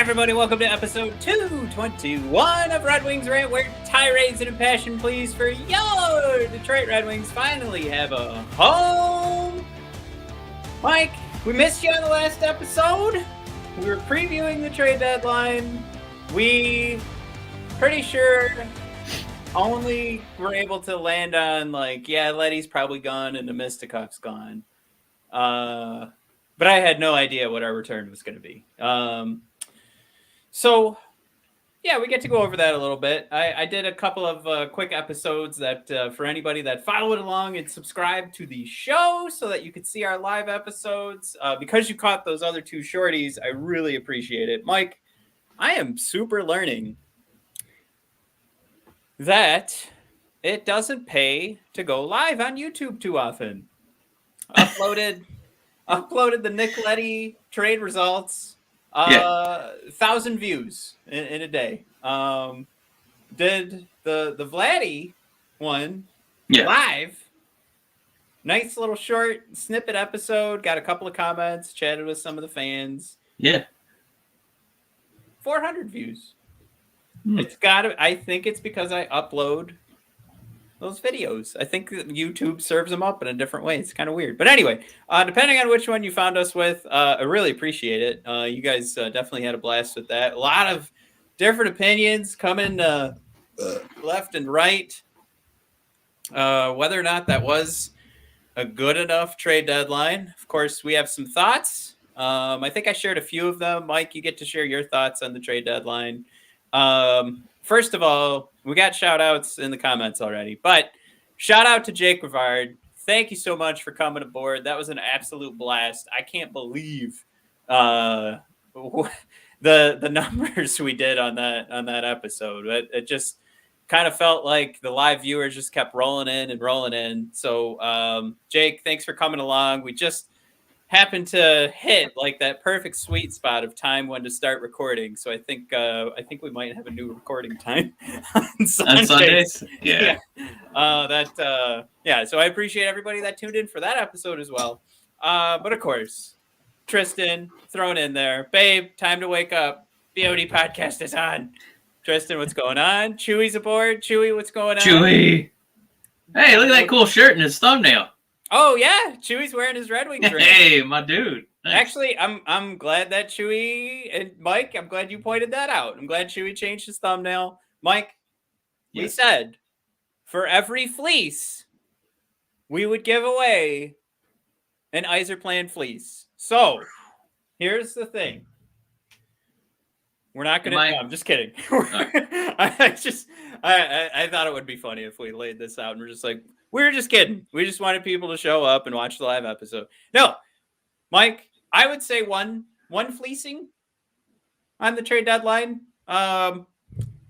everybody, welcome to episode 221 of Red Wings Rant, where tirades and impassioned pleas for your Detroit Red Wings finally have a home. Mike, we missed you on the last episode. We were previewing the trade deadline. We pretty sure only were able to land on Leddy's probably gone and Nemistikov's gone. But I had no idea what our return was going to be. So, we get to go over that a little bit. I did a couple of quick episodes that for anybody that followed along and subscribed to the show so that you could see our live episodes. Because you caught those other two shorties, I really appreciate it. Mike, I am super learning that it doesn't pay to go live on YouTube too often. Uploaded the Nick Leddy trade results. 1,000 views in a day. Did the Vlady one live. Nice little short snippet episode. Got a couple of comments. Chatted with some of the fans. 400 views. I think it's because I upload those videos. I think YouTube serves them up in a different way. It's kind of weird. But anyway, depending on which one you found us with, I really appreciate it. You guys definitely had a blast with that. A lot of different opinions coming left and right. Whether or not that was a good enough trade deadline. Of course, we have some thoughts. I think I shared a few of them. Mike, you get to share your thoughts on the trade deadline. First of all, we got shout outs in the comments already, but shout out to Jake Walman. Thank you so much for coming aboard. That was an absolute blast. I can't believe the numbers we did on that episode. It just kind of felt like the live viewers just kept rolling in. So, Jake, thanks for coming along. We just happened to hit like that perfect sweet spot of time when to start recording. So I think we might have a new recording time on Sundays. Yeah. So I appreciate everybody that tuned in for that episode as well. But of course, Tristan thrown in there. Babe, time to wake up. BOD podcast is on. Tristan, what's going on? Chewy's aboard. Chewy, what's going on? Chewy. Hey, look at that cool shirt in his thumbnail. Oh yeah, Chewy's wearing his Red Wings ring. Hey, my dude. Nice. Actually, I'm glad that Chewy and Mike, I'm glad you pointed that out. I'm glad Chewy changed his thumbnail. Mike, we said for every fleece, we would give away an Yzerplan fleece. So here's the thing. We're not going to. I'm just kidding. I thought it would be funny if we laid this out and we're just like, we were just kidding. We just wanted people to show up and watch the live episode. No, Mike, I would say one fleecing on the trade deadline.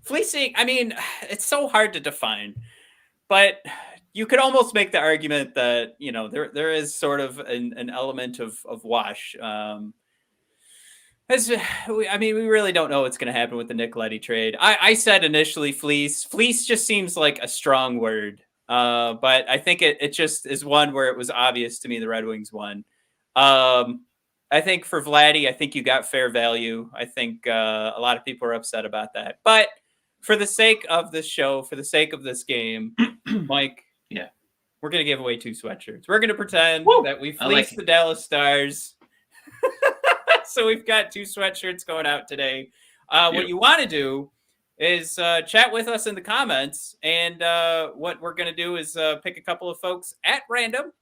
Fleecing, I mean, it's so hard to define, but you could almost make the argument that, there is sort of an element of wash. We really don't know what's going to happen with the Nick Leddy trade. I said initially fleece. Fleece just seems like a strong word. But I think it just is one where it was obvious to me the Red Wings won. I think for Vlady, I think you got fair value. I think a lot of people are upset about that. But for the sake of this show, for the sake of this game, Mike, we're going to give away 2 sweatshirts. We're going to pretend that we fleeced the Dallas Stars. So we've got 2 sweatshirts going out today. What you want to do is chat with us in the comments. And what we're going to do is pick a couple of folks at random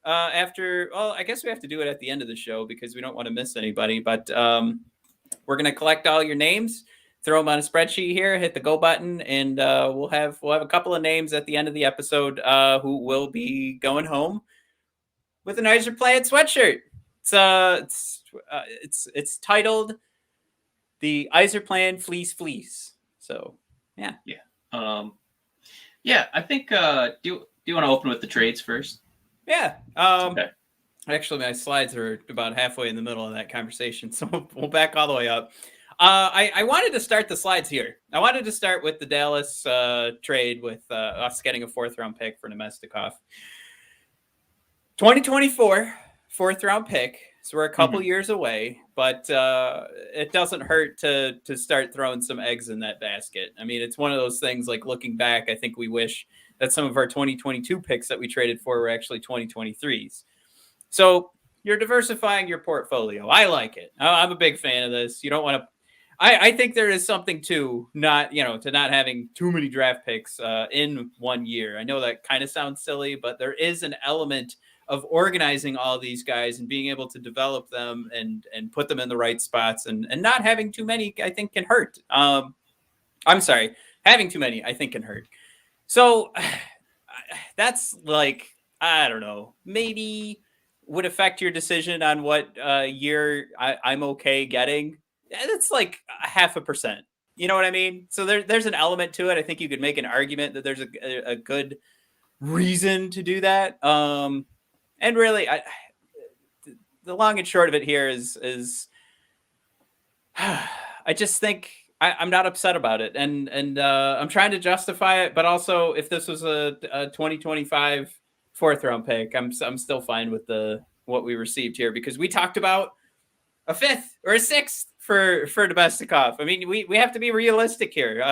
I guess we have to do it at the end of the show because we don't want to miss anybody. But we're going to collect all your names, throw them on a spreadsheet here, hit the go button, and we'll have a couple of names at the end of the episode who will be going home with an Yzerplan sweatshirt. It's titled the Yzerplan Fleece. So, yeah. I think, do you want to open with the trades first? Yeah. Okay. Actually, my slides are about halfway in the middle of that conversation, so we'll back all the way up. I wanted to start the slides here. I wanted to start with the Dallas trade with us getting a 4th-round pick for Nemistikovs. 2024 4th-round pick, So we're a couple years away, but it doesn't hurt to start throwing some eggs in that basket. I mean, it's one of those things, like, looking back, I think we wish that some of our 2022 picks that we traded for were actually 2023s. So you're diversifying your portfolio. I like it. I'm a big fan of this. You don't want to. I think there is something to not having too many draft picks in 1 year. I know that kind of sounds silly, but there is an element of organizing all these guys and being able to develop them and put them in the right spots, and not having too many, I think, can hurt. I'm sorry, having too many, I think, can hurt. So that's, like, I don't know, maybe would affect your decision on what year I'm okay getting. It's like 0.5%. You know what I mean? So there's an element to it. I think you could make an argument that there's a good reason to do that. And really, the long and short of it here is I just think I'm not upset about it, and I'm trying to justify it. But also, if this was a 2025 fourth round pick, I'm still fine with what we received here, because we talked about a fifth or a sixth for Domestikov. I mean, we have to be realistic here.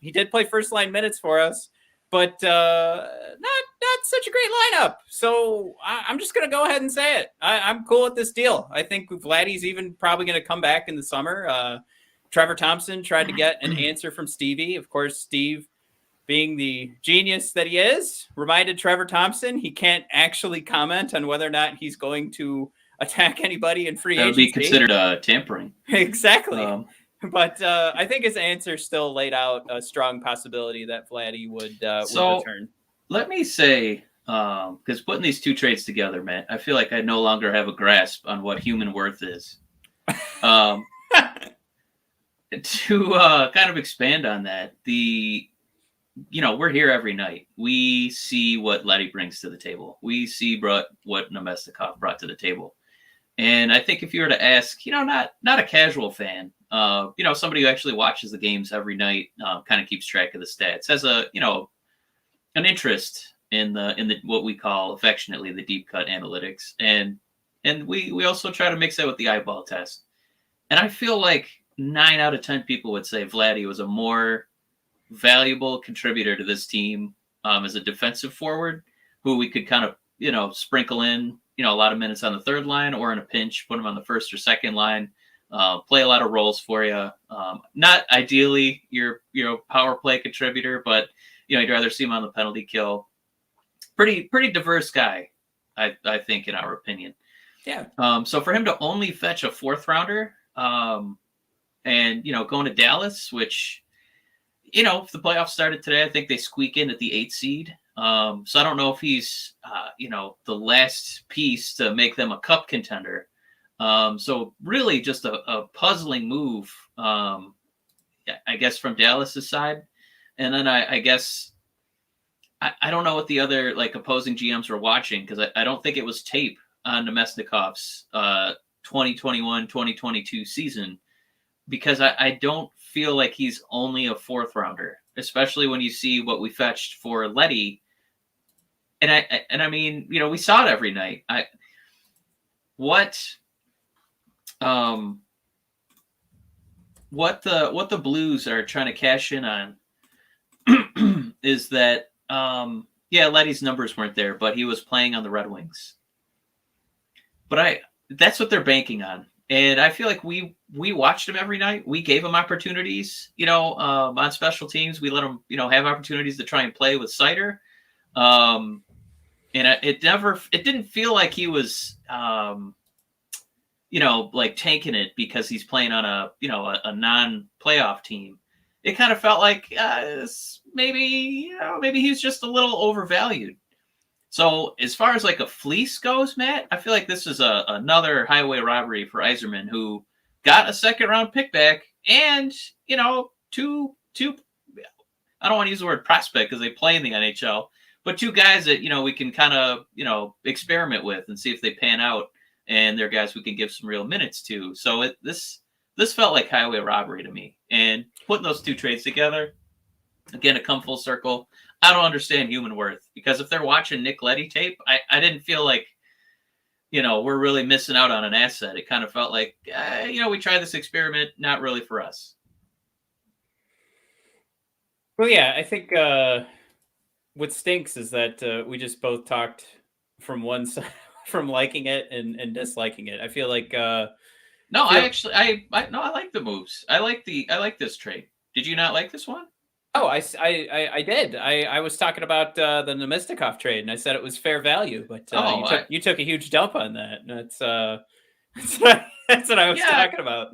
He did play first line minutes for us, but not such a great lineup. So I'm just going to go ahead and say it. I'm cool with this deal. I think Vlady's even probably going to come back in the summer. Trevor Thompson tried to get an answer from Stevie. Of course, Steve, being the genius that he is, reminded Trevor Thompson he can't actually comment on whether or not he's going to attack anybody in free agency. That would be considered tampering. Exactly. But I think his answer still laid out a strong possibility that Vlady would return. Let me say, because putting these two trades together, Matt, I feel like I no longer have a grasp on what human worth is. To kind of expand on that, we're here every night. We see what Leddy brings to the table. We see what Domestikov brought to the table. And I think if you were to ask, not a casual fan, somebody who actually watches the games every night, kind of keeps track of the stats, has an interest in the what we call affectionately the deep cut analytics, and we also try to mix that with the eyeball test. And I feel like 9 out of 10 people would say Vlady was a more valuable contributor to this team as a defensive forward, who we could kind of sprinkle in a lot of minutes on the third line, or in a pinch put him on the first or second line, play a lot of roles for you. Not ideally your power play contributor, but you'd rather see him on the penalty kill. Pretty diverse guy, I think, in our opinion. Yeah. So for him to only fetch a fourth rounder, and going to Dallas, which if the playoffs started today, I think they squeak in at the 8th seed. So I don't know if he's the last piece to make them a cup contender. So really just a puzzling move, I guess, from Dallas's side. And then I guess I don't know what the other opposing GMs were watching, because I don't think it was tape on Domestikov's 2021-2022 season, because I don't feel like he's only a fourth rounder, especially when you see what we fetched for Leddy. And I mean, we saw it every night. What the Blues are trying to cash in on is that Leddy's numbers weren't there, but he was playing on the Red Wings. But that's what they're banking on. And I feel like we watched him every night. We gave him opportunities, on special teams. We let him, have opportunities to try and play with Seider. And it didn't feel like he was, tanking it because he's playing on a non-playoff team. It kind of felt like maybe he's just a little overvalued. So as far as a fleece goes, Matt, I feel like this is another highway robbery for Yzerman, who got a second round pick back, and two I don't want to use the word prospect because they play in the NHL, but two guys that we can kind of experiment with and see if they pan out, and they're guys we can give some real minutes to. So this felt like highway robbery to me, and putting those two trades together, again, to come full circle. I don't understand human worth, because if they're watching Nick Leddy tape, I didn't feel like, we're really missing out on an asset. It kind of felt like, we tried this experiment, not really for us. Well, yeah, I think what stinks is that we just both talked from one side, from liking it and disliking it. I feel like no, I like the moves. I like this trade. Did you not like this one? Oh, I did. I was talking about the Nemestikov trade, and I said it was fair value, but you took a huge dump on that. That's that's what I was talking about.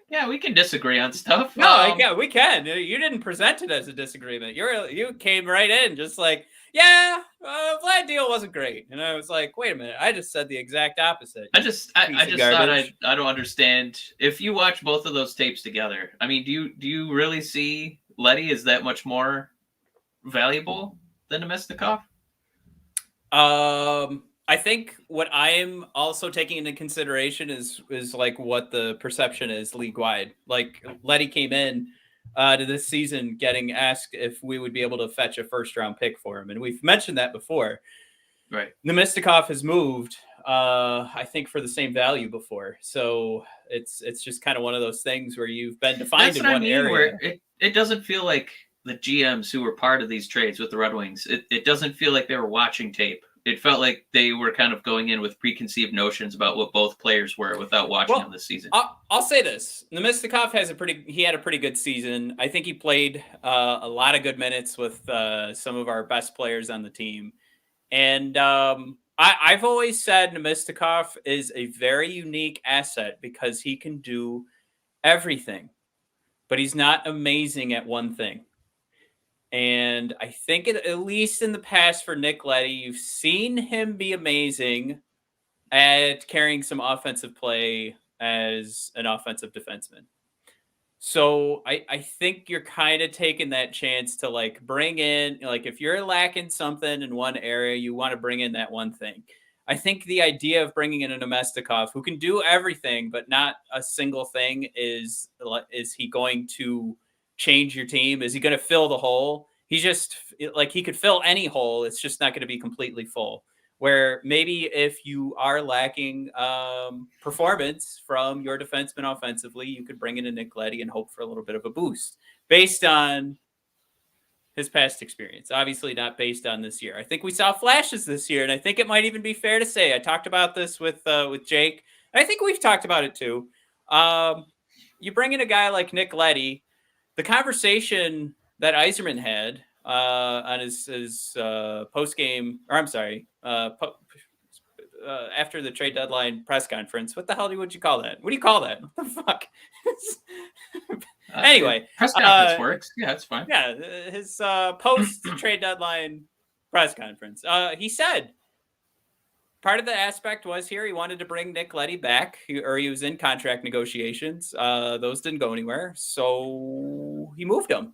Yeah, we can disagree on stuff. No, yeah, we can. You didn't present it as a disagreement. You came right in just like, Vlad deal wasn't great, and I was like, wait a minute, I just said the exact opposite. I just thought I don't understand. If you watch both of those tapes together, I mean, do you really see Leddy is that much more valuable than Nemestikov? I think what I'm also taking into consideration is like what the perception is league wide. Like Leddy came in to this season getting asked if we would be able to fetch a first round pick for him, and we've mentioned that before. Right. Nemestikov has moved, I think, for the same value before, so it's just kind of one of those things where you've been defined in one area. Where it doesn't feel like the GMs who were part of these trades with the Red Wings. It doesn't feel like they were watching tape. It felt like they were kind of going in with preconceived notions about what both players were without watching them this season. I'll say this: Nemestikov had a pretty good season. I think he played a lot of good minutes with some of our best players on the team, and I've always said Nemestikov is a very unique asset because he can do everything, but he's not amazing at one thing. And I think at least in the past for Nick Leddy, you've seen him be amazing at carrying some offensive play as an offensive defenseman. So I think you're kind of taking that chance to like bring in, like if you're lacking something in one area, you want to bring in that one thing. I think the idea of bringing in a Nemestikov who can do everything, but not a single thing is he going to change your team? Is he going to fill the hole? He's just like, he could fill any hole. It's just not going to be completely full. Where maybe if you are lacking performance from your defenseman offensively, you could bring in a Nick Leddy and hope for a little bit of a boost based on his past experience. Obviously not based on this year. I think we saw flashes this year, and I think it might even be fair to say, I talked about this with Jake. I think we've talked about it too. You bring in a guy like Nick Leddy, the conversation that Yzerman had on his post game, or I'm sorry, after the trade deadline press conference. What the hell would you call that? What do you call that? What the fuck? Anyway, press conference works. Yeah, that's fine. Yeah, his post trade deadline press conference. He said part of the aspect was here he wanted to bring Nick Leddy back, or he was in contract negotiations. Those didn't go anywhere, so he moved him.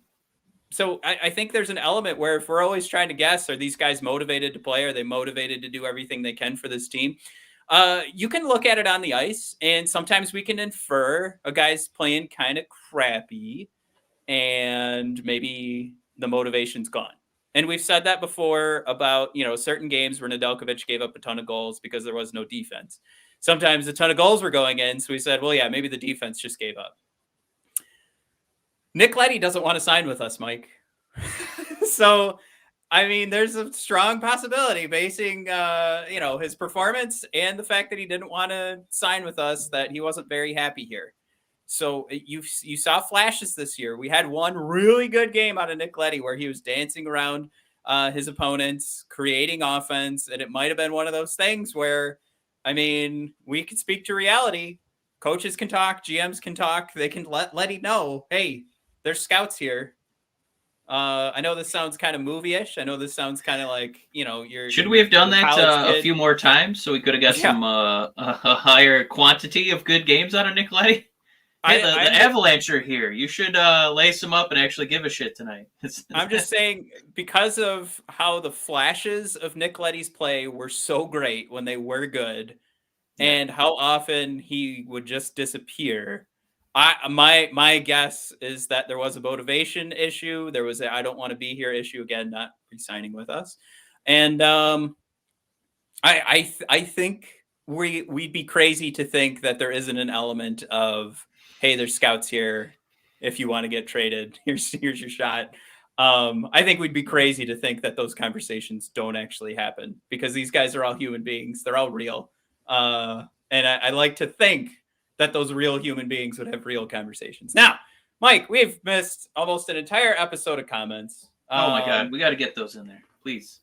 So I think there's an element where if we're always trying to guess, are these guys motivated to play? Are they motivated to do everything they can for this team? You can look at it on the ice, and sometimes we can infer a guy's playing kind of crappy, and maybe the motivation's gone. And we've said that before about, certain games where Nedeljkovic gave up a ton of goals because there was no defense. Sometimes a ton of goals were going in, so we said, well, yeah, maybe the defense just gave up. Nick Leddy doesn't want to sign with us, Mike. So, I mean, there's a strong possibility basing, his performance and the fact that he didn't want to sign with us that he wasn't very happy here. So you saw flashes this year. We had one really good game out of Nick Leddy where he was dancing around his opponents, creating offense. And it might have been one of those things where, I mean, we could speak to reality. Coaches can talk, GMs can talk. They can let Leddy know, hey, there's scouts here. I know this sounds kind of movie-ish. I know this sounds kind of like, Should we have done that a few more times so we could have got some a higher quantity of good games out of Nick Leddy? Hey, the Avalanche are here. You should lace them up and actually give a shit tonight. I'm just saying, because of how the flashes of Nick Leddy's play were so great when they were good, and how often he would just disappear. My guess is that there was a motivation issue. There was a I don't want to be here issue, again, not re-signing with us. And I think we'd be crazy to think that there isn't an element of, hey, there's scouts here. If you want to get traded, here's your shot. I think we'd be crazy to think that those conversations don't actually happen, because these guys are all human beings. They're all real. And I like to think that those real human beings would have real conversations. Now, Mike, we've missed almost an entire episode of comments. Oh my God, we got to get those in there, please.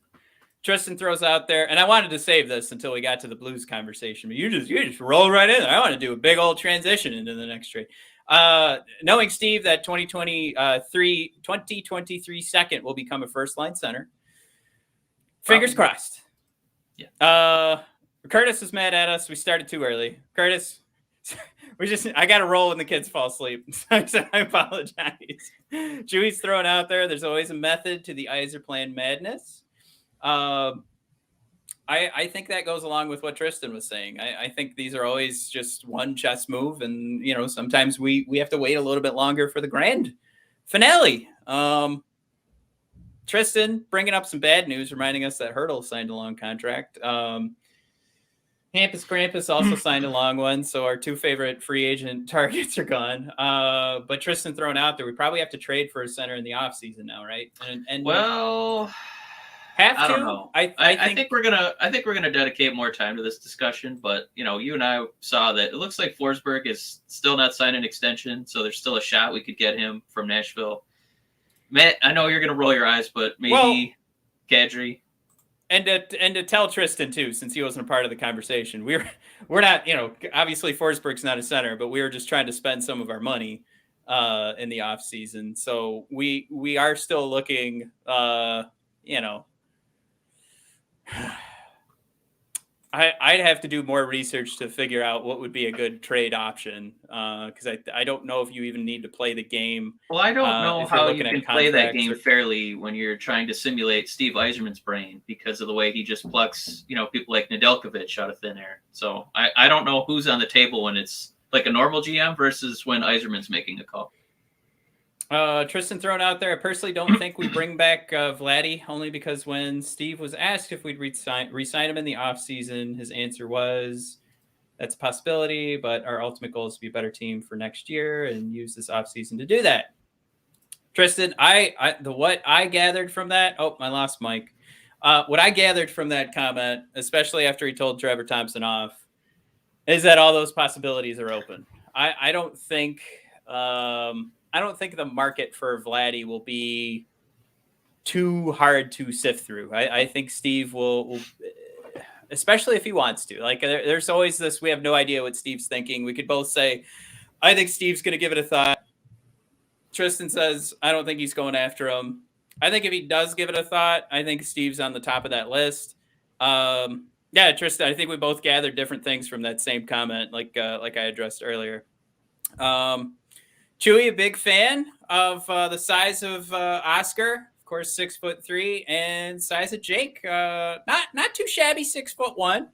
Tristan throws out there, and I wanted to save this until we got to the Blues conversation, but you just roll right in there. I want to do a big old transition into the next trade. Knowing Steve that 2023 second will become a first line center. Fingers crossed. Yeah. Curtis is mad at us. We started too early. Curtis, I got to roll when the kids fall asleep. I apologize. Chewy's throwing out there, there's always a method to the Yzerplan madness. I think that goes along with what Tristan was saying. I think these are always just one chess move, and sometimes we have to wait a little bit longer for the grand finale. Tristan bringing up some bad news, reminding us that Hurdle signed a long contract. Hampus Krampus also signed a long one, so our two favorite free agent targets are gone. But Tristan throwing out there, we probably have to trade for a center in the offseason now, right? And well, I don't know. I think we're gonna dedicate more time to this discussion. But you and I saw that it looks like Forsberg is still not signed an extension, so there's still a shot we could get him from Nashville. Matt, I know you're gonna roll your eyes, but maybe Kadri. And to tell Tristan too, since he wasn't a part of the conversation, we're not, obviously Forsberg's not a center, but we were just trying to spend some of our money in the off season. So we are still looking, I'd have to do more research to figure out what would be a good trade option, because I don't know if you even need to play the game. Well, I don't know how you can play that game fairly when you're trying to simulate Steve Yzerman's brain because of the way he just plucks, people like Nedeljkovic out of thin air. So I don't know who's on the table when it's like a normal GM versus when Yzerman's making a call. Tristan thrown out there, I personally don't think we bring back Vlady, only because when Steve was asked if we'd re-sign him in the offseason, his answer was, that's a possibility, but our ultimate goal is to be a better team for next year and use this offseason to do that. Tristan, what I gathered from that, I lost Mike. What I gathered from that comment, especially after he told Trevor Thompson off, is that all those possibilities are open. I don't think the market for Vlady will be too hard to sift through. I think Steve will, especially if he wants to. Like, there's always this, we have no idea what Steve's thinking. We could both say, I think Steve's going to give it a thought. Tristan says, I don't think he's going after him. I think if he does give it a thought, I think Steve's on the top of that list. Yeah, Tristan, I think we both gathered different things from that same comment, like I addressed earlier. Chewy, a big fan of the size of Oskar, of course, 6'3", and size of Jake. Not too shabby, 6'1".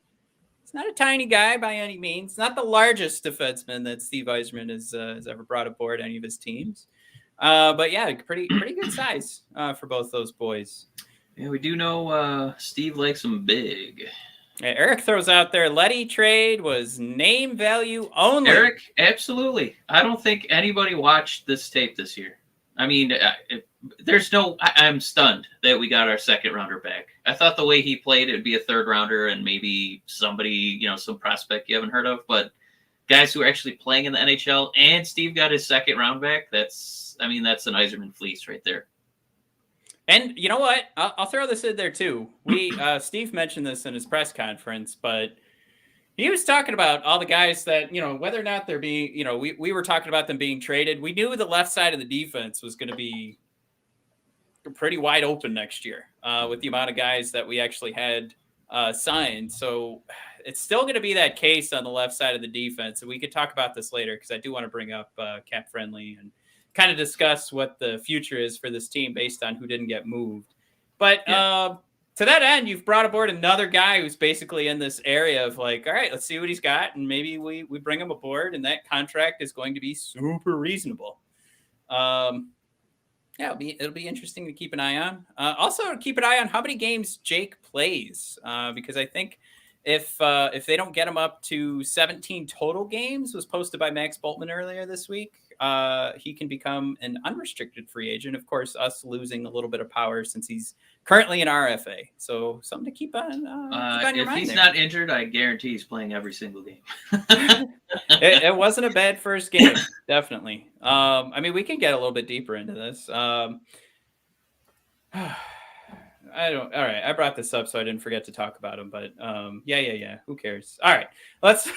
It's not a tiny guy by any means. Not the largest defenseman that Steve Yzerman has ever brought aboard any of his teams. But yeah, pretty good size for both those boys. Yeah, we do know Steve likes them big. Yeah, Eric throws out there, Leddy trade was name value only. Eric, absolutely. I don't think anybody watched this tape this year. I mean, I'm stunned that we got our second rounder back. I thought the way he played, it'd be a third rounder and maybe somebody, some prospect you haven't heard of, but guys who are actually playing in the NHL, and Steve got his second round back. That's an Yzerman fleece right there. And you know what? I'll throw this in there too. Steve mentioned this in his press conference, but he was talking about all the guys that, whether or not they're being, we were talking about them being traded. We knew the left side of the defense was going to be pretty wide open next year with the amount of guys that we actually had signed. So it's still going to be that case on the left side of the defense. And we could talk about this later because I do want to bring up Cap Friendly and kind of discuss what the future is for this team based on who didn't get moved. But to that end, you've brought aboard another guy who's basically in this area of like, all right, let's see what he's got. And maybe we bring him aboard and that contract is going to be super reasonable. It'll be interesting to keep an eye on. Also keep an eye on how many games Jake plays because I think if they don't get him up to 17 total games, was posted by Max Boltman earlier this week, he can become an unrestricted free agent. Of course, us losing a little bit of power since he's currently an RFA. So something to keep on your mind. If he's there. not injured, I guarantee he's playing every single game. It wasn't a bad first game, definitely. I mean, we can get a little bit deeper into this. All right. I brought this up so I didn't forget to talk about him, but yeah. Who cares? All right, let's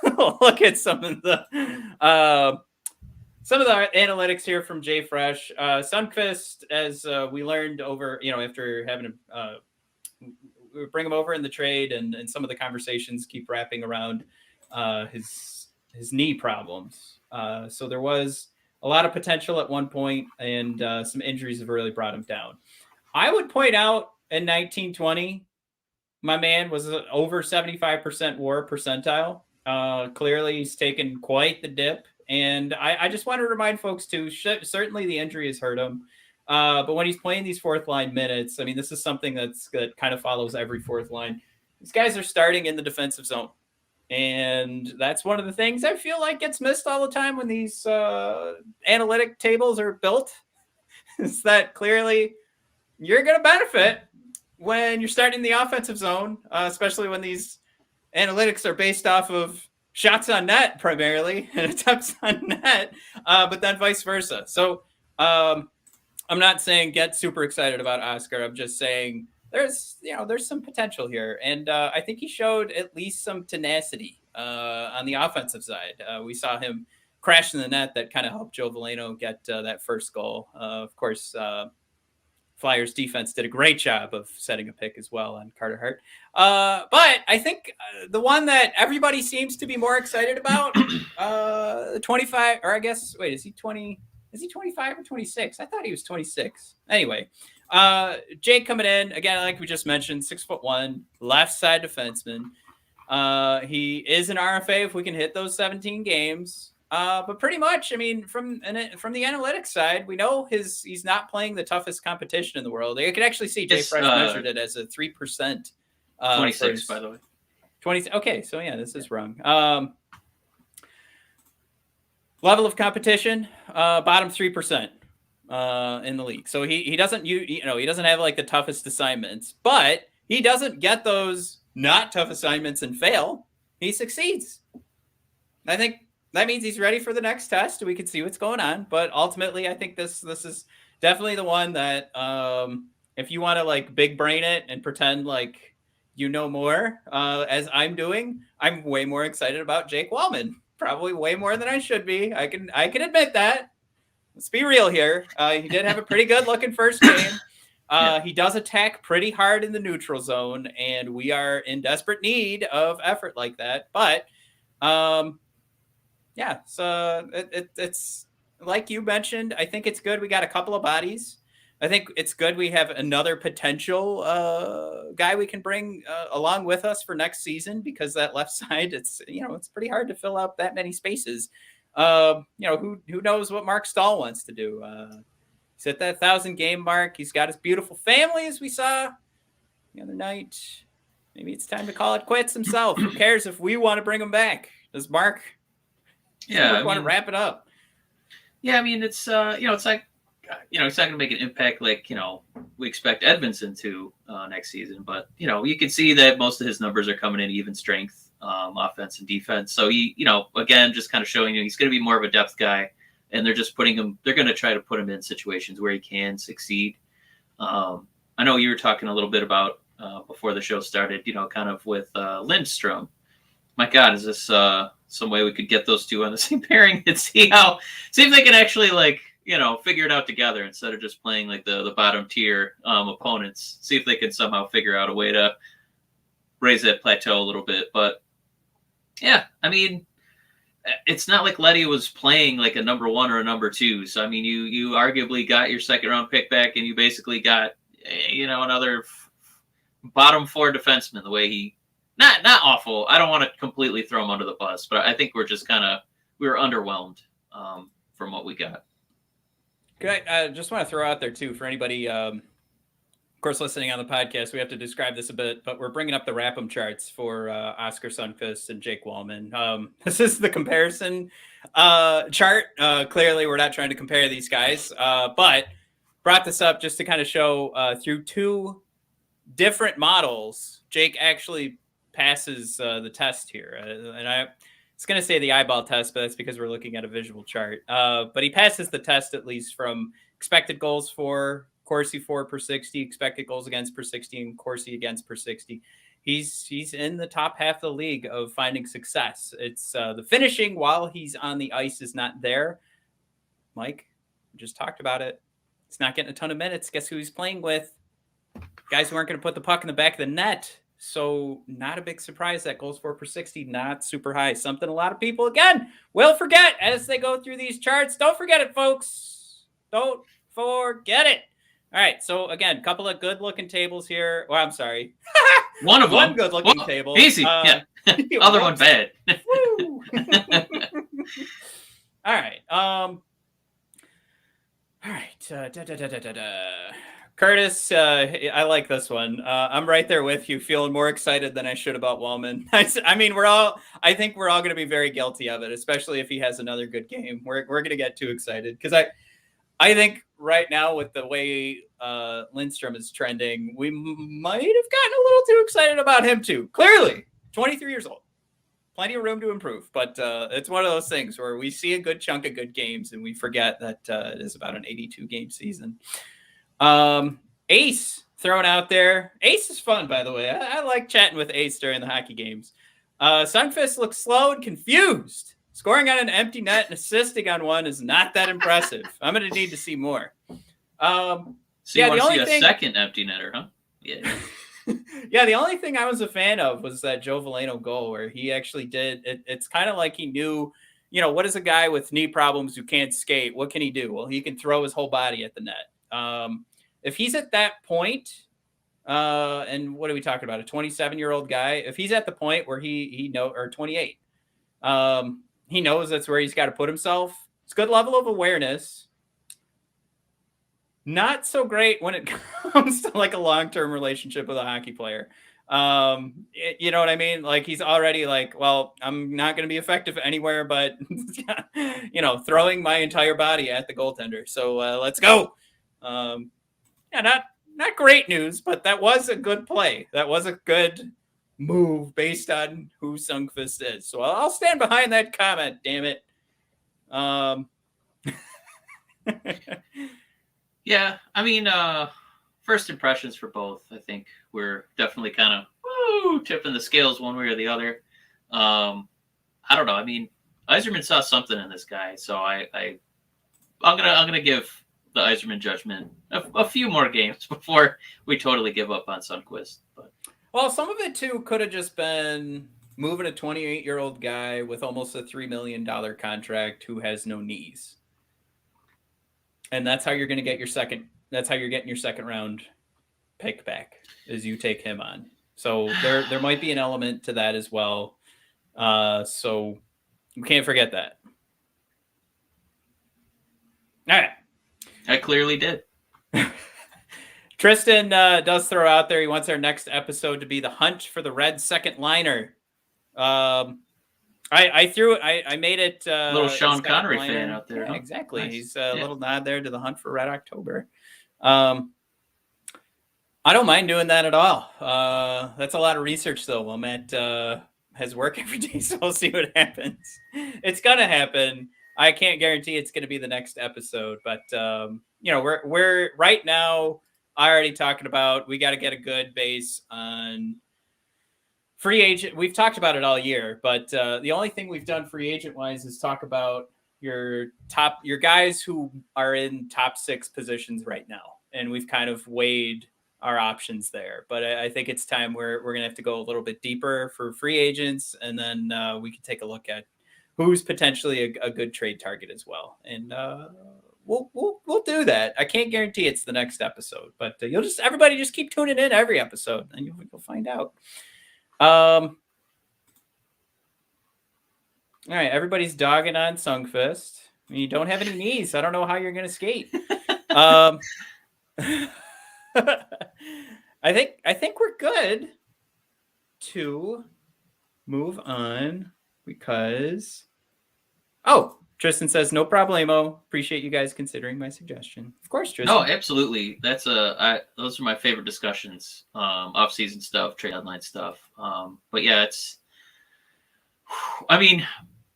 look at some of the analytics here from Jay Fresh. Sundqvist, as we learned over, after having we bring him over in the trade, and some of the conversations keep wrapping around his knee problems. So there was a lot of potential at one point, and some injuries have really brought him down. I would point out in 1920, my man was over 75% WAR percentile. Clearly, he's taken quite the dip. And I just want to remind folks, too, certainly the injury has hurt him. But when he's playing these fourth line minutes, I mean, this is something that kind of follows every fourth line. These guys are starting in the defensive zone. And that's one of the things I feel like gets missed all the time when these analytic tables are built, is that clearly you're going to benefit when you're starting in the offensive zone, especially when these analytics are based off of shots on net primarily and attempts on net, but then vice versa. So I'm not saying get super excited about Oskar. I'm just saying there's some potential here. And I think he showed at least some tenacity on the offensive side. We saw him crash in the net that kind of helped Joe Veleno get that first goal. Of course, Flyers defense did a great job of setting a pick as well on Carter Hart. But I think the one that everybody seems to be more excited about, 25, or I guess, wait, is he 20? Is he 25 or 26? I thought he was 26. Anyway, Jake coming in, again, like we just mentioned, 6'1", left side defenseman. He is an RFA if we can hit those 17 games. But pretty much, I mean, from the analytics side, we know he's not playing the toughest competition in the world. You can actually see Jay Fresh measured it as a 3%. 26, by the way. 20. Okay, so yeah, this is wrong. Level of competition, bottom 3% in the league. So he doesn't he doesn't have like the toughest assignments, but he doesn't get those not tough assignments and fail. He succeeds. I think that means he's ready for the next test. We can see what's going on, but ultimately, I think this is definitely the one that if you want to like big brain it and pretend like you know more, as I'm doing, I'm way more excited about Jake Walman. Probably way more than I should be. I can admit that. Let's be real here. He did have a pretty good looking first game. He does attack pretty hard in the neutral zone, and we are in desperate need of effort like that. But yeah, so it's like you mentioned. I think it's good we got a couple of bodies. I think it's good we have another potential guy we can bring along with us for next season, because that left side, it's pretty hard to fill up that many spaces. Who knows what Mark Stahl wants to do? He's at that 1,000 game mark. He's got his beautiful family, as we saw the other night. Maybe it's time to call it quits himself. Who cares if we want to bring him back? Does Mark? Yeah, want to wrap it up. Yeah, I mean, it's it's like, it's not going to make an impact like we expect Edmondson to next season, but you can see that most of his numbers are coming in even strength, offense and defense. So he, again, just kind of showing he's going to be more of a depth guy, and they're just putting him. They're going to try to put him in situations where he can succeed. I know you were talking a little bit about before the show started, kind of with Lindstrom. My God, is this some way we could get those two on the same pairing and see if they can actually figure it out together instead of just playing like the bottom tier opponents. See if they can somehow figure out a way to raise that plateau a little bit. But yeah, I mean, it's not like Leddy was playing like a number one or a number two. So I mean, you arguably got your second round pick back, and you basically got another bottom four defenseman. The way he not awful. I don't want to completely throw him under the bus, but I think we were underwhelmed from what we got. Good. I just want to throw out there too, for anybody of course, listening on the podcast, we have to describe this a bit, but we're bringing up the Rap'em charts for Oskar Sundqvist and Jake Walman. This is the comparison chart. Clearly, we're not trying to compare these guys, but brought this up just to kind of show through two different models, Jake actually passes the test here. And I was going to say the eyeball test, but that's because we're looking at a visual chart. But he passes the test at least from expected goals for, Corsi for per 60, expected goals against per 60, and Corsi against per 60. He's in the top half of the league of finding success. It's the finishing while he's on the ice is not there. Mike, we just talked about it. He's not getting a ton of minutes. Guess who he's playing with? Guys who aren't going to put the puck in the back of the net. So not a big surprise that goals for per 60, not super high. Something a lot of people, again, will forget as they go through these charts. Don't forget it, folks. Don't forget it. All right, so again, a couple of good-looking tables here. Well, I'm sorry. One good-looking table. Easy, yeah. Other one bad. Woo. All right. All right. Curtis, I like this one. I'm right there with you, feeling more excited than I should about Walman. I mean, I think we're all going to be very guilty of it, especially if he has another good game. We're going to get too excited because I think right now with the way Lindstrom is trending, we might have gotten a little too excited about him too. Clearly, 23 years old. Plenty of room to improve, but it's one of those things where we see a good chunk of good games and we forget that it is about an 82-game season. Ace thrown out there. Ace is fun, by the way. I like chatting with Ace during the hockey games. Sundqvist looks slow and confused. Scoring on an empty net and assisting on one is not that impressive. I'm going to need to see more. So you want to see a second empty netter, huh? Yeah. Yeah, the only thing I was a fan of was that Joe Veleno goal where he actually did. It's kind of like he knew, what is a guy with knee problems who can't skate? What can he do? Well, he can throw his whole body at the net. If he's at that point, and what are we talking about? A 27-year-old guy. If he's at the point where or 28, he knows that's where he's got to put himself. It's a good level of awareness. Not so great when it comes to like a long-term relationship with a hockey player. You know what I mean? Like he's already like, well, I'm not going to be effective anywhere, but throwing my entire body at the goaltender. So let's go. Yeah, not great news, but that was a good play. That was a good move based on who Sundqvist is. So I'll stand behind that comment, damn it. Yeah, I mean, first impressions for both. I think we're definitely kind of tipping the scales one way or the other. I don't know. I mean, Yzerman saw something in this guy, so I'm gonna give the Yzerman judgment a few more games before we totally give up on Sundqvist. But well, some of it too could have just been moving a 28-year-old guy with almost a $3 million contract who has no knees. And that's how you're going to get your second. That's how you're getting your second round pick back, is you take him on. So there might be an element to that as well. So we can't forget that. All right. I clearly did. Tristan does throw out there. He wants our next episode to be the hunt for the red second liner. I threw it. I made it. Little Sean Connery fan out there. Yeah, huh? Exactly. Nice. He's a little nod there to the hunt for Red October. I don't mind doing that at all. That's a lot of research, though. Well, Matt has work every day, so we'll see what happens. It's gonna happen. I can't guarantee it's gonna be the next episode, but we're right now already talking about we got to get a good base on free agent. We've talked about it all year, but the only thing we've done free agent wise is talk about your guys who are in top 6 positions right now. And we've kind of weighed our options there, but I think it's time we're going to have to go a little bit deeper for free agents. And then we can take a look at who's potentially a good trade target as well. And we'll do that. I can't guarantee it's the next episode, but everybody just keep tuning in every episode and you'll find out. All right, everybody's dogging on Sundqvist. I mean, you don't have any knees. I don't know how you're going to skate. I think we're good to move on because Tristan says no problemo. Appreciate you guys considering my suggestion. Of course, Tristan. No, absolutely. Those are my favorite discussions. Off-season stuff, trade deadline stuff. But yeah, I mean,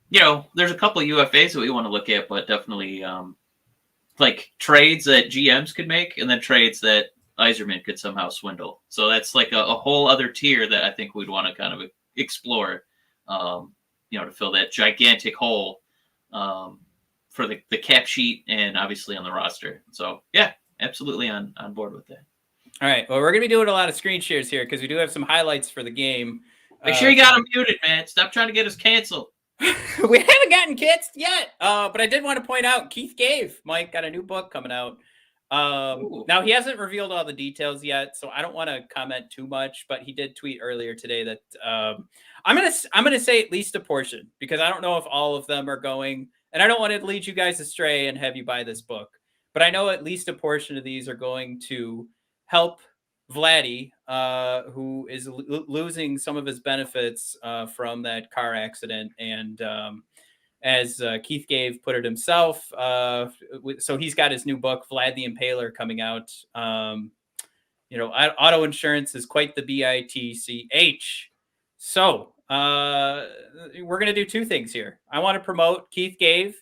there's a couple of UFAs that we want to look at, but definitely like trades that GMs could make, and then trades that Yzerman could somehow swindle. So that's like a whole other tier that I think we'd want to kind of explore, to fill that gigantic hole for the cap sheet and obviously on the roster. So yeah, absolutely on board with that. All right. Well, we're going to be doing a lot of screen shares here because we do have some highlights for the game. Make sure you got them muted, man. Stop trying to get us canceled. We haven't gotten kits yet, but I did want to point out Keith Mike got a new book coming out. Now he hasn't revealed all the details yet, so I don't want to comment too much, but he did tweet earlier today that I'm gonna say at least a portion, because I don't know if all of them are going, and I don't want to lead you guys astray and have you buy this book, but I know at least a portion of these are going to help Vlady, who is losing some of his benefits from that car accident. And as Keith put it himself, so he's got his new book, Vlad the Impaler, coming out. Auto insurance is quite the bitch. So we're going to do two things here. I want to promote Keith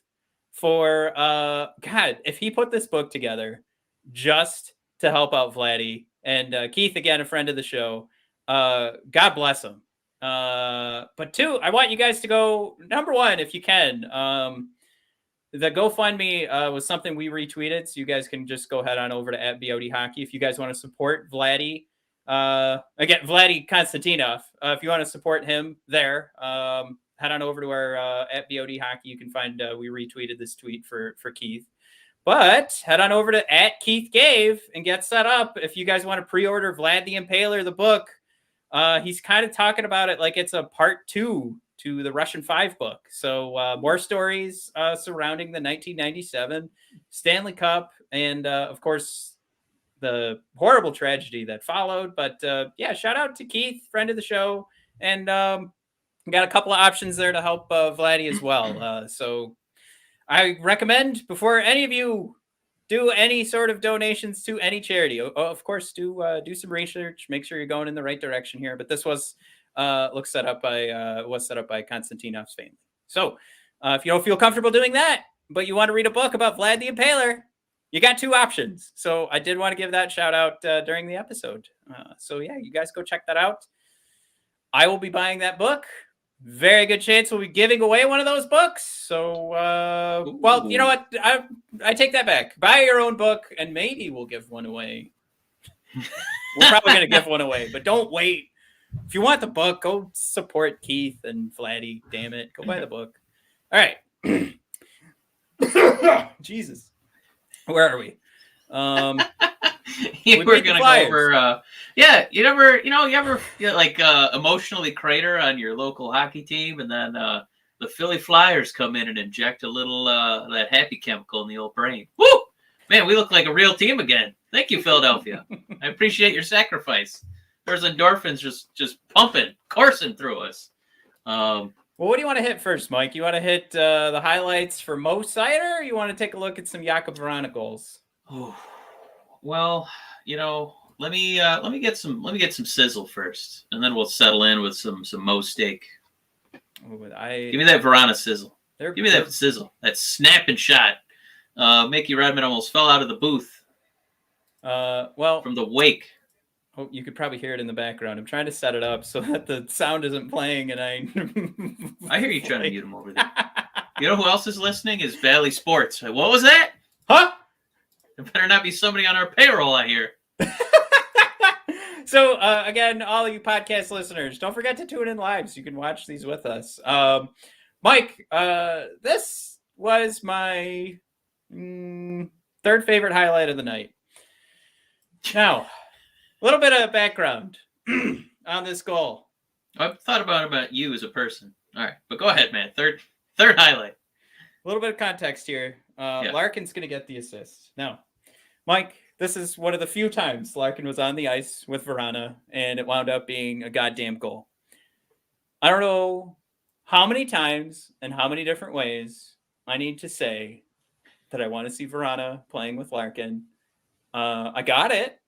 for, God, if he put this book together just to help out Vlady. And Keith, again, a friend of the show. God bless him. But two, I want you guys to go, number one, if you can. The GoFundMe was something we retweeted, so you guys can just go head on over to @BODHockey if you guys want to support Vlady. Again, Vlady Konstantinov. If you want to support him there, head on over to our @BODHockey. You can find we retweeted this tweet for Keith. But head on over to @Keith and get set up if you guys want to pre-order Vlad the Impaler, the book. He's kind of talking about it like it's a part 2 to the Russian 5 book. So more stories surrounding the 1997 Stanley Cup and, of course, the horrible tragedy that followed. But, yeah, shout out to Keith, friend of the show. And got a couple of options there to help Vlady as well. So I recommend, before any of you do any sort of donations to any charity, of course, do some research. Make sure you're going in the right direction here. But this was set up by Konstantinov's family. So if you don't feel comfortable doing that, but you want to read a book about Vlad the Impaler, you got two options. So I did want to give that shout out during the episode. So yeah, you guys go check that out. I will be buying that book. Very good chance we'll be giving away one of those books. So, well, you know what? I take that back. Buy your own book, and maybe we'll give one away. We're probably going to give one away, but don't wait. If you want the book, go support Keith and Vlady. Damn it. Go buy the book. All right. Jesus. Where are we? We're gonna go over. You ever emotionally crater on your local hockey team, and then the Philly Flyers come in and inject a little that happy chemical in the old brain. Woo! Man, we look like a real team again. Thank you, Philadelphia. I appreciate your sacrifice. There's endorphins just pumping, coursing through us. Well, what do you want to hit first, Mike? You want to hit the highlights for Mo Seider, or you want to take a look at some Jakub Vrana goals? Oh. Well, let me get some sizzle first, and then we'll settle in with some Mo steak. Give me that Vrana sizzle. Give me that sizzle. That snapping shot. Mickey Redmond almost fell out of the booth. From the wake. Oh, you could probably hear it in the background. I'm trying to set it up so that the sound isn't playing, and I hear you trying to mute him over there. You know who else is listening? Is Valley Sports. What was that? Huh? There better not be somebody on our payroll, I hear. So, again, all of you podcast listeners, don't forget to tune in live so you can watch these with us. Mike, this was my third favorite highlight of the night. Now, a little bit of background on this goal. I've thought about you as a person. All right, but go ahead, man. Third highlight. A little bit of context here. Larkin's going to get the assist. Now, Mike, this is one of the few times Larkin was on the ice with Vrana, and it wound up being a goddamn goal. I don't know how many times and how many different ways I need to say that I want to see Vrana playing with Larkin. I got it.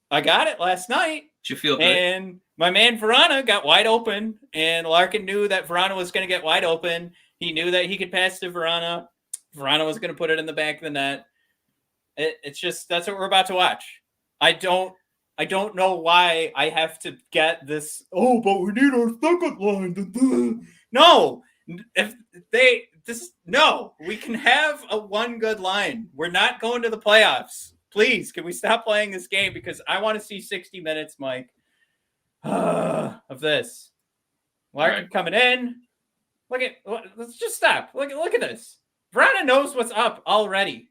I got it last night. Did you feel good? And my man Vrana got wide open, and Larkin knew that Vrana was going to get wide open. He knew that he could pass to Vrana. Vrana was going to put it in the back of the net. It's just, that's what we're about to watch. I don't know why I have to get this. Oh, but we need our second line. No, no, we can have a one good line. We're not going to the playoffs. Please, can we stop playing this game? Because I want to see 60 minutes, Mike, of this. Larkin coming in. Let's just stop. Look at this. Vrana knows what's up already.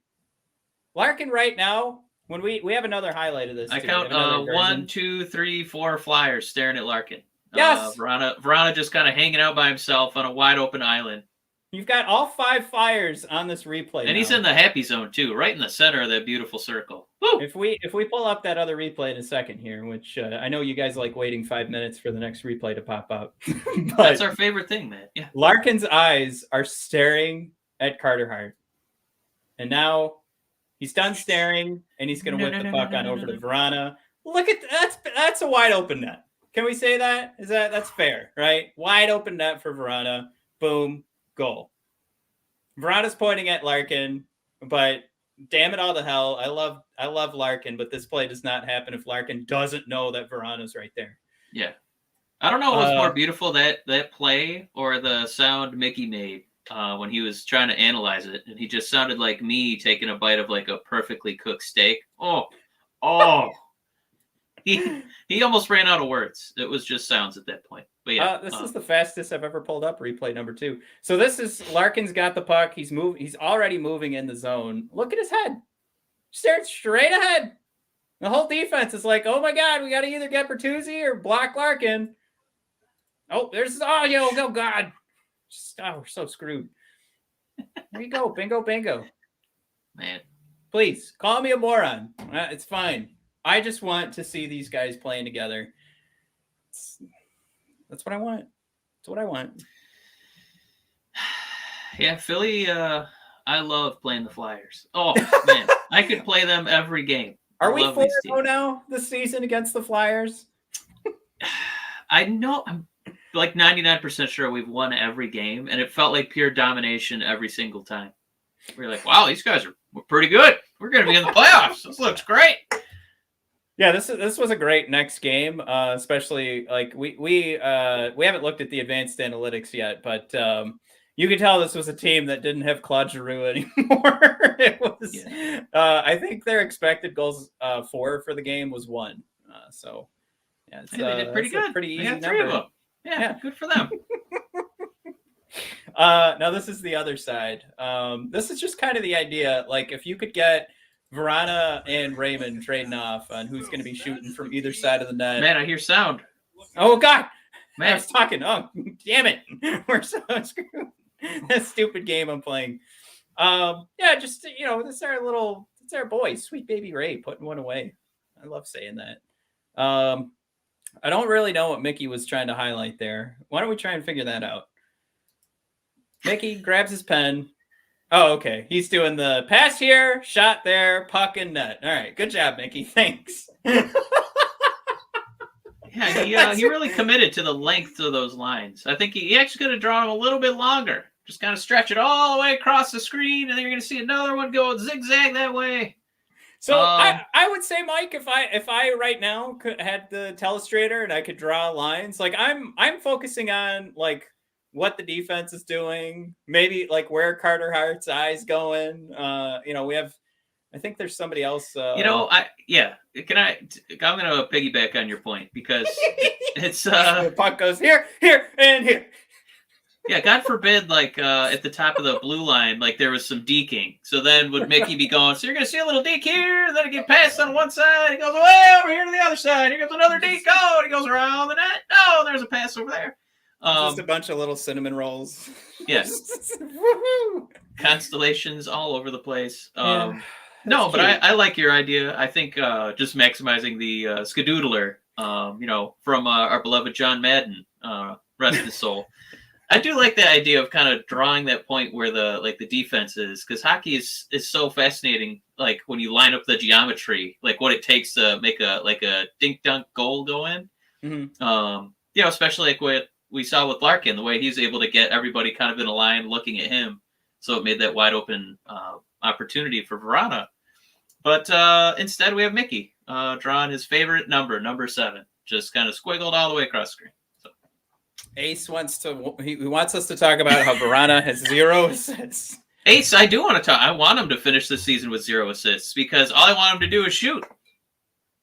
Larkin right now, when we have another highlight of this. I count 1, 2, 3, 4 Flyers staring at Larkin. Yes. Vrana just kind of hanging out by himself on a wide open island. You've got all 5 Flyers on this replay. And he's in the happy zone too, right in the center of that beautiful circle. Woo! If we pull up that other replay in a second here, which I know you guys like waiting 5 minutes for the next replay to pop up. That's our favorite thing, man. Yeah. Larkin's eyes are staring at Carter Hart. And now he's done staring, and he's going to whip the puck on over to Vrana. Look at that's a wide open net. Can we say that? That's fair, right? Wide open net for Vrana. Boom, goal. Vrana's pointing at Larkin, but damn it all to hell. I love Larkin, but this play does not happen if Larkin doesn't know that Vrana's right there. Yeah. I don't know what's more beautiful, that play or the sound Mickey made when he was trying to analyze it, and he just sounded like me taking a bite of like a perfectly cooked steak. Oh. He almost ran out of words. It was just sounds at that point. But yeah, this is the fastest I've ever pulled up replay number 2. So this is Larkin's got the puck. He's already moving in the zone. Look at his head. Stared straight ahead. The whole defense is like, oh my God, we got to either get Bertuzzi or block Larkin. Oh, oh God. We're so screwed. There you go. Bingo, bingo. Man. Please, call me a moron. It's fine. I just want to see these guys playing together. That's what I want. That's what I want. Yeah, Philly, I love playing the Flyers. Oh, man. I could play them every game. Are we 4-0 now this season against the Flyers? I know. I'm like 99% sure we've won every game, and it felt like pure domination every single time. We were like, wow, these guys are pretty good. We're going to be in the playoffs. This looks great. Yeah, this was a great next game, especially like we haven't looked at the advanced analytics yet, but you could tell this was a team that didn't have Claude Giroux anymore. It was, I think their expected goals for the game was 1. So yeah, they did pretty good. Pretty easy number. 3 of them. Yeah, good for them. Now this is the other side. This is just kind of the idea. Like if you could get Vrana and Raymond trading off on who's going to be shooting from either side of the net. Man, I hear sound. Oh, God. Man, I was talking. Oh, damn it. We're so screwed. That stupid game I'm playing. Yeah, just, this is our boy, sweet baby Ray, putting one away. I love saying that. I don't really know what Mickey was trying to highlight there. Why don't we try and figure that out? Mickey grabs his pen. Oh, okay. He's doing the pass here, shot there, puck and net. All right. Good job, Mickey. Thanks. Yeah, he really committed to the length of those lines. I think he actually could have drawn them a little bit longer. Just kind of stretch it all the way across the screen, and then you're going to see another one go zigzag that way. So I would say, Mike, if I right now had the telestrator and I could draw lines, like I'm focusing on like what the defense is doing, maybe like where Carter Hart's eyes going. We have, I think there's somebody else. I'm going to piggyback on your point because it's the puck goes here, and here. Yeah, God forbid, like at the top of the blue line, like there was some deking. So then would Mickey be going, so you're going to see a little deke here, and then it get passed on one side. He goes way over here to the other side. Here goes another deke. Oh, and he goes around the net. Oh, there's a pass over there. Just a bunch of little cinnamon rolls. Yes. Constellations all over the place. No, but I like your idea. I think just maximizing the skadoodler, from our beloved John Madden, rest his soul. I do like the idea of kind of drawing that point where the defense is, because hockey is so fascinating. Like when you line up the geometry, like what it takes to make a dink dunk goal go in. Mm-hmm. Especially like what we saw with Larkin, the way he was able to get everybody kind of in a line looking at him, so it made that wide open opportunity for Vrana. But instead, we have Mickey drawing his favorite number 7, just kind of squiggled all the way across the screen. Ace wants us to talk about how Vrana has 0 assists. Ace, I do want to talk. I want him to finish the season with 0 assists because all I want him to do is shoot.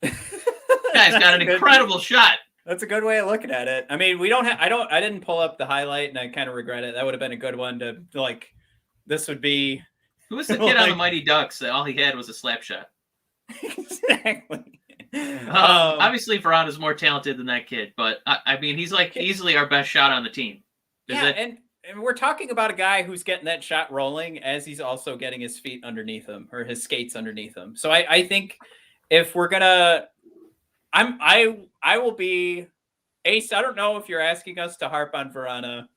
Guy's got an incredible shot. That's a good way of looking at it. I mean, I didn't pull up the highlight, and I kind of regret it. That would have been a good one to this would be. Who was the kid on the Mighty Ducks that all he had was a slap shot? Exactly. Obviously, Vrana is more talented than that kid, but I mean, he's like easily our best shot on the team. And we're talking about a guy who's getting that shot rolling as he's also getting his feet underneath him or his skates underneath him. So I think if we're gonna, I will be Ace. I don't know if you're asking us to harp on Vrana.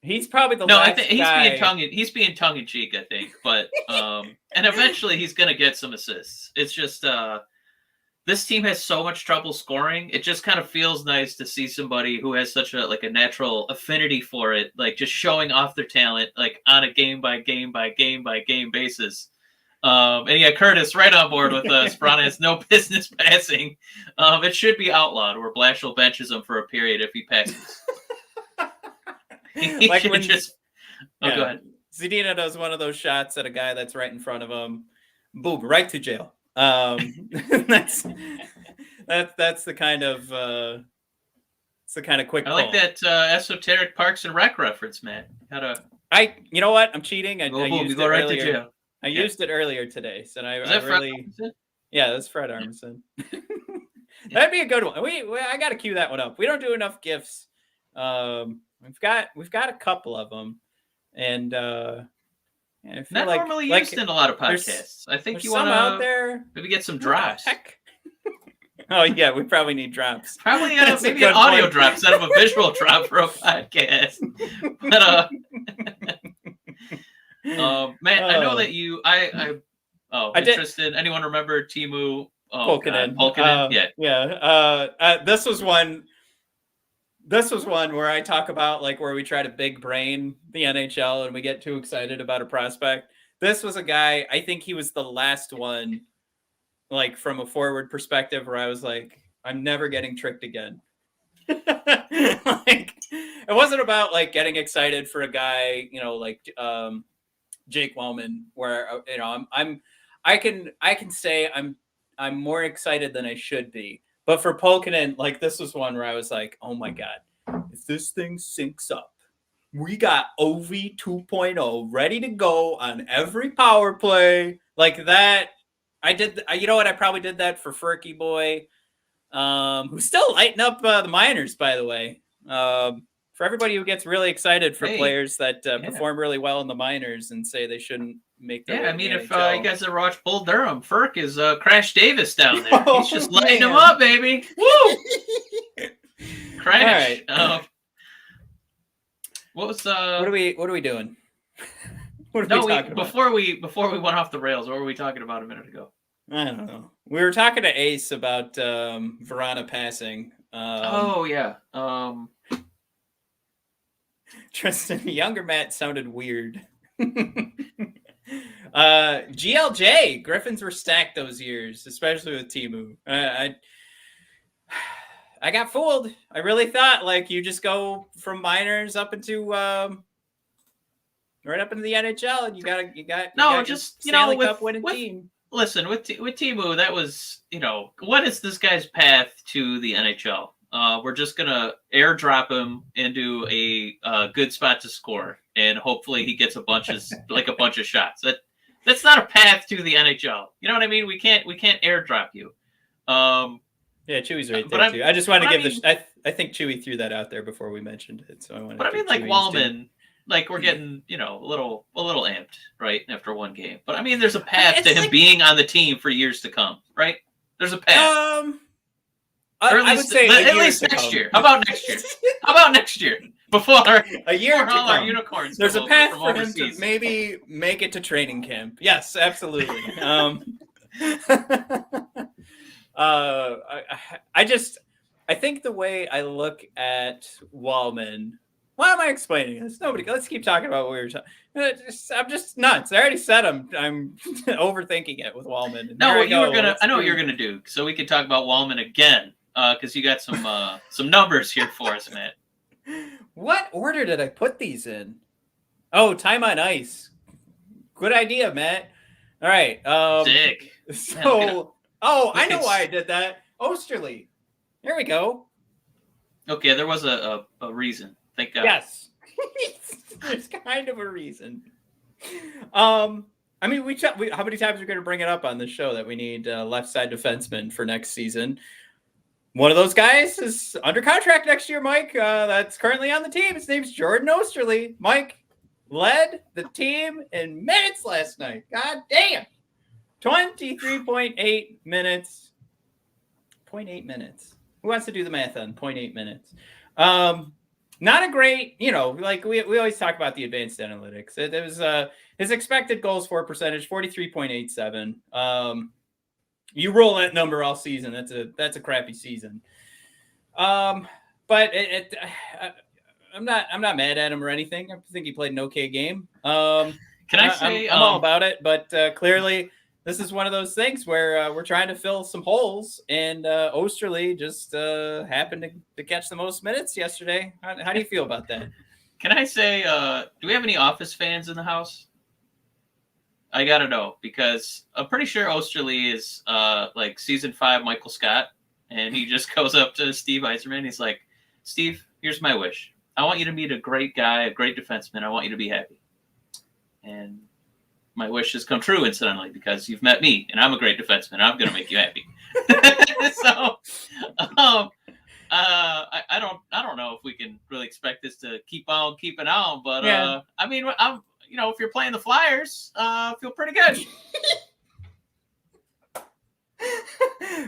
He's probably the last I think he's being tongue in cheek, I think, but and eventually he's gonna get some assists. It's just this team has so much trouble scoring. It just kind of feels nice to see somebody who has such a natural affinity for it, like just showing off their talent, like on a game by game basis. And yeah, Curtis right on board with us. Vrana has no business passing. It should be outlawed, where Blashill benches him for a period if he passes. Like when go ahead. Zadina does one of those shots at a guy that's right in front of him, boom, right to jail. That's the kind of quick. I like that esoteric Parks and Rec reference, man. You know what? I'm cheating. I used it right earlier. To jail. I used it earlier today, so that's Fred Armisen. That'd be a good one. I got to cue that one up. We don't do enough GIFs. We've got a couple of them, and I feel not normally used in a lot of podcasts. I think you want to out there maybe get some drops. Oh yeah, we probably need drops. Probably maybe an audio drop instead of a visual drop for a podcast. But man, I know that you. Interested. Anyone remember Teemu? Pulkkinen. Yeah. This was one. This was one where I talk about where we try to big brain the NHL and we get too excited about a prospect. This was a guy, I think he was the last one, from a forward perspective, where I was like, I'm never getting tricked again. It wasn't about getting excited for a guy, Jake Walman, where I can say I'm more excited than I should be. But for Pulkkinen, this was one where I was like, oh my God, if this thing syncs up, we got OV 2.0 ready to go on every power play like that. I did, you know what? I probably did that for Furky Boy, who's still lighting up the minors, by the way. For everybody who gets really excited for players that perform really well in the minors and say they shouldn't make their way I mean, to the if NHL. you guys ever watch Bull Durham, Furk is Crash Davis down there. He's just lighting him up, baby. Woo! Crash. All right. What was What are we doing? What are we talking about? Before we went off the rails, what were we talking about a minute ago? I don't know. We were talking to Ace about Vrana passing. Yeah. Tristan, younger Matt sounded weird. GLJ, Griffins were stacked those years, especially with Teemu. I got fooled. I really thought you just go from minors up into right up into the NHL, and you got Stanley Cup winning team. Listen, with Teemu, that was what is this guy's path to the NHL? We're just gonna airdrop him into a good spot to score, and hopefully he gets a bunch of shots. That's not a path to the NHL. You know what I mean? We can't airdrop you. Yeah, Chewy's right there too. I just wanted to give I think Chewy threw that out there before we mentioned it, so I wanted. But I mean, Walman, like we're getting, a little amped, right, after one game. But I mean, there's a path to him being on the team for years to come, right? There's a path. Or at least, at least next year. How about next year? How about next year? Before a year before all our unicorns. There's a path for him to maybe make it to training camp. Yes, absolutely. I think the way I look at Walman. Why am I explaining this? Let's keep talking about what we were talking. I'm just nuts. I already said I'm overthinking it with Walman. No, what you were gonna. I know what you're gonna do. So we can talk about Walman again, because you got some numbers here for us, Matt. What order did I put these in? Oh, time on ice. Good idea, Matt. All right. Sick. So, I know why I did that. Osterley. There we go. Okay, there was a reason. Thank God. Yes. There's kind of a reason. I mean, how many times are we going to bring it up on this show that we need left side defenseman for next season? One of those guys is under contract next year, Mike. That's currently on the team. His name's Jordan Osterley. Mike led the team in minutes last night. God damn. 23.8 minutes. 0.8 minutes. Who wants to do the math on 0.8 minutes? Not a great, like we always talk about the advanced analytics. It was his expected goals for percentage, 43.87. You roll that number all season. That's a crappy season. But I'm not mad at him or anything. I think he played an okay game. Can I say I'm all about it, but clearly this is one of those things where we're trying to fill some holes, and Osterley just happened to catch the most minutes yesterday. How do you feel about that? Can I say, do we have any Office fans in the house? I gotta know, because I'm pretty sure Osterley is like season 5 Michael Scott, and he just goes up to Steve Yzerman. He's like, Steve, here's my wish. I want you to meet a great guy, a great defenseman. I want you to be happy. And my wish has come true, incidentally, because you've met me, and I'm a great defenseman. I'm going to make you happy. So, I don't know if we can really expect this to keep on keeping on, but yeah. I mean, I'm, if you're playing the Flyers, feel pretty good.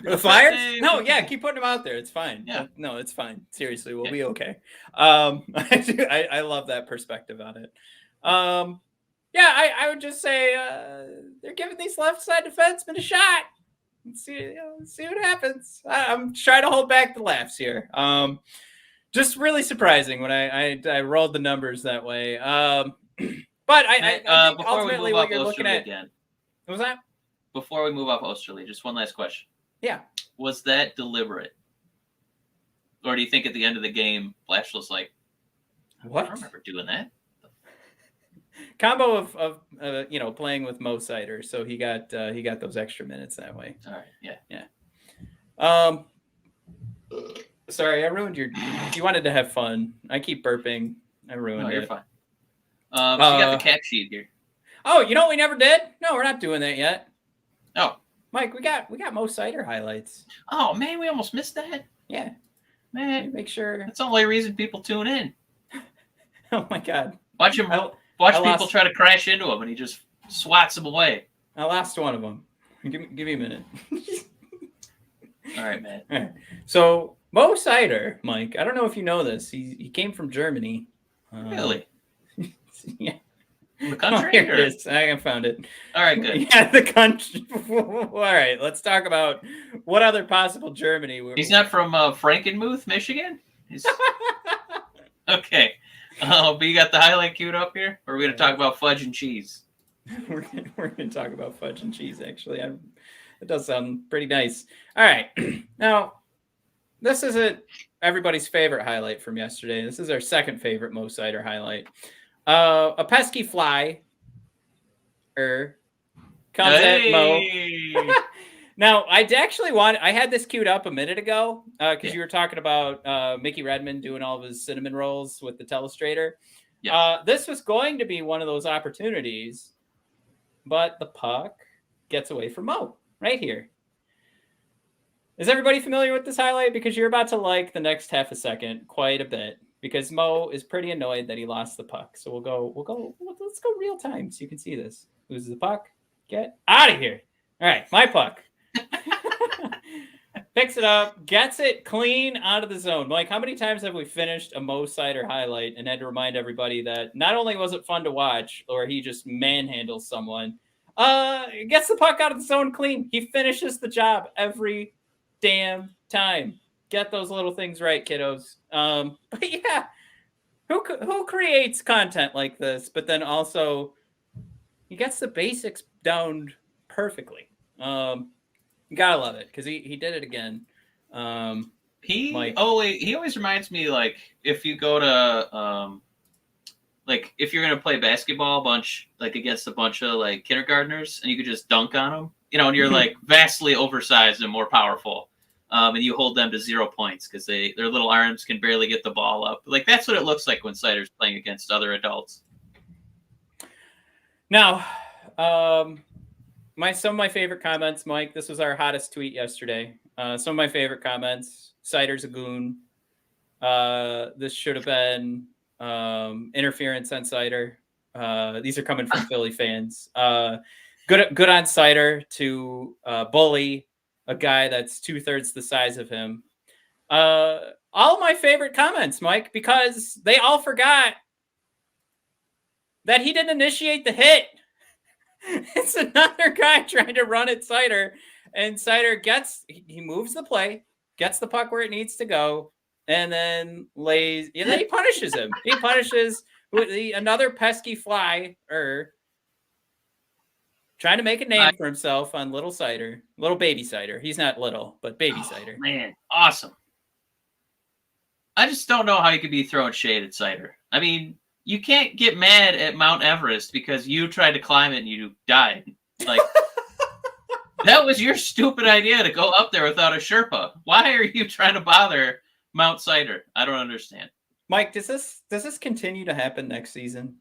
The Flyers? No, yeah, keep putting them out there. It's fine. Yeah, no, it's fine. Seriously, we'll be okay. I love that perspective on it. Yeah, I would just say they're giving these left side defensemen a shot. Let's see what happens. I'm trying to hold back the laughs here. Just really surprising when I rolled the numbers that way. But I think ultimately what you're looking at again. What was that? Before we move off Osterley, just one last question. Yeah. Was that deliberate? Or do you think at the end of the game, Flash was like, what? I don't remember doing that. Combo of playing with Mo Seider, so he got those extra minutes that way. All right, yeah. Sorry, I ruined your. You wanted to have fun. I keep burping. I ruined it. You're fine. So you got the cat sheet here. Oh, you know what we never did? No, we're not doing that yet. Oh, Mike, we got Mo Seider highlights. Oh man, we almost missed that. Yeah, man, make sure. That's the only reason people tune in. Oh my God! Watch him. Watch people try to crash into him, and he just swats them away. I lost one of them. Give me a minute. All right, man. All right. So Mo Seider, Mike. I don't know if you know this. He came from Germany. Really? Yeah. The country? Here it is. I found it. All right, good. Yeah, the country. All right, let's talk about what other possible Germany. He's not from Frankenmuth, Michigan? Okay. But you got the highlight queued up here? Or are we going to talk about fudge and cheese? We're going to talk about fudge and cheese, actually. It does sound pretty nice. All right. Now, this isn't everybody's favorite highlight from yesterday. This is our second favorite Mo Seider highlight. A pesky fly comes at Mo. Now, I had this queued up a minute ago because you were talking about Mickey Redmond doing all of his cinnamon rolls with the telestrator. Yeah. This was going to be one of those opportunities, but the puck gets away from Mo right here. Is everybody familiar with this highlight? Because you're about to like the next half a second quite a bit. because Mo is pretty annoyed that he lost the puck. So let's go real time so you can see this. Loses the puck. Get out of here. All right, my puck. Picks it up, gets it clean out of the zone. Mike, how many times have we finished a Mo Seider highlight and had to remind everybody that not only was it fun to watch, or he just manhandles someone, gets the puck out of the zone clean. He finishes the job every damn time. Get those little things right, kiddos. But yeah, who creates content like this, but then also he gets the basics down perfectly. You gotta love it because he did it again. He always reminds me, like, if you go to like if you're gonna play basketball a bunch, like against a bunch of like kindergartners, and you could just dunk on them, and you're like vastly oversized and more powerful, and you hold them to 0 points because their little arms can barely get the ball up. Like that's what it looks like when Seider's playing against other adults. Now, some of my favorite comments, Mike. This was our hottest tweet yesterday. Some of my favorite comments. Seider's a goon. This should have been interference on Seider. These are coming from Philly fans. Good on Seider to bully a guy that's 2/3 the size of him. All my favorite comments, Mike, because they all forgot that he didn't initiate the hit. It's another guy trying to run at Seider, and Seider he moves the play, gets the puck where it needs to go, and then he punishes him. He punishes another pesky fly, trying to make a name for himself on little Seider, little baby Seider. He's not little, but baby Seider. Man, awesome. I just don't know how you could be throwing shade at Seider. I mean, you can't get mad at Mount Everest because you tried to climb it and you died. Like, that was your stupid idea to go up there without a Sherpa. Why are you trying to bother Mount Seider? I don't understand. Mike, does this continue to happen next season?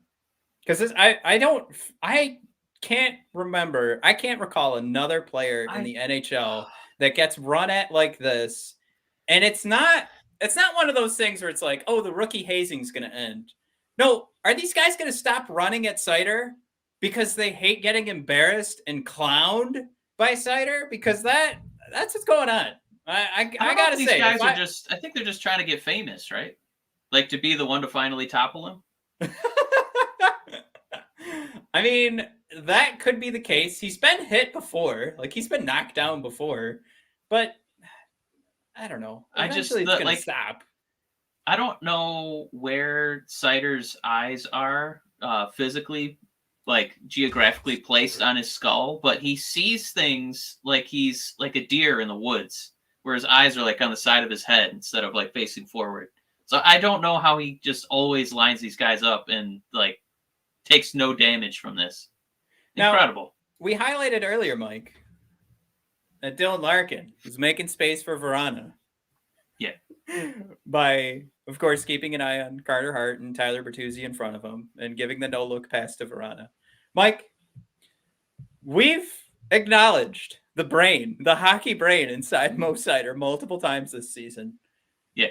Because I can't remember. I can't recall another player in the NHL that gets run at like this. And it's not one of those things where it's like, oh, the rookie hazing's going to end. No, are these guys going to stop running at Seider because they hate getting embarrassed and clowned by Seider? Because that's what's going on. I gotta say, these guys I think they're just trying to get famous, right? Like to be the one to finally topple him. I mean, that could be the case. He's been hit before, like he's been knocked down before, but I don't know. Eventually it's gonna stop. I don't know where Seider's eyes are physically, like geographically placed on his skull, but he sees things like he's like a deer in the woods, where his eyes are like on the side of his head instead of like facing forward. So I don't know how he just always lines these guys up and like takes no damage from this. Incredible. Now, we highlighted earlier, Mike, that Dylan Larkin was making space for Vrana. Yeah. By, of course, keeping an eye on Carter Hart and Tyler Bertuzzi in front of him and giving the no-look pass to Vrana. Mike, we've acknowledged the hockey brain inside Mo Seider multiple times this season. Yeah.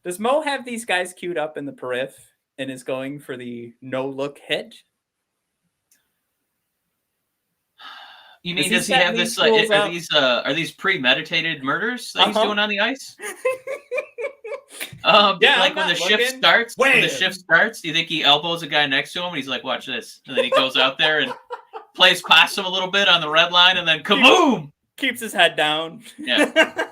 Does Mo have these guys queued up in the periph and is going for the no-look hit? You mean, does he have this? Are these premeditated murders that he's doing on the ice? Like when the shift starts. When the shift starts, do you think he elbows a guy next to him and he's like, "Watch this," and then he goes out there and plays past him a little bit on the red line, and then kaboom! Keeps his head down. Yeah.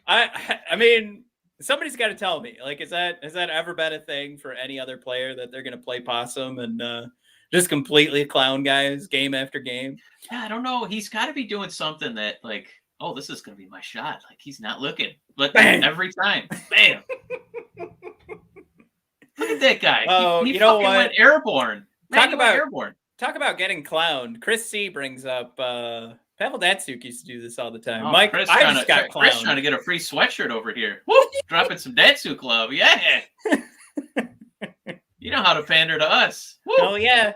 I mean, somebody's got to tell me. Like, has that ever been a thing for any other player that they're going to play possum and just completely clown guys game after game? Yeah, I don't know. He's got to be doing something that, like, oh, this is going to be my shot. Like, he's not looking. But bang! Every time. Bam! Look at that guy. Oh, he fucking went airborne. Talk about getting clowned. Chris C. brings up Pavel Datsyuk used to do this all the time. Oh, Mike, Chris got clowned. Chris trying to get a free sweatshirt over here. Woo! Dropping some Datsyuk love. Yeah. You know how to pander to us. Woo! Oh, yeah.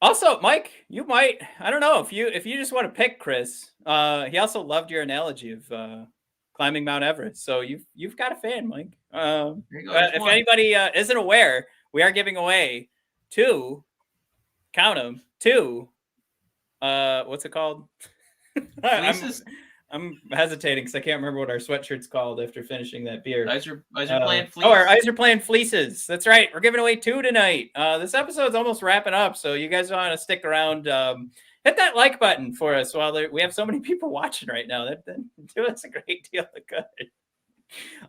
Also, Mike, you might, I don't know, if you just want to pick Chris, he also loved your analogy of climbing Mount Everest. So you've got a fan, Mike. There you go. If anybody isn't aware, we are giving away two, count them, two. What's it called? I'm hesitating because I can't remember what our sweatshirt's called after finishing that beer. Yzerplan fleece. Our Yzerplan fleeces. That's right. We're giving away 2 tonight. This episode's almost wrapping up, so you guys want to stick around. Hit that like button for us while we have so many people watching right now. That do us a great deal of good.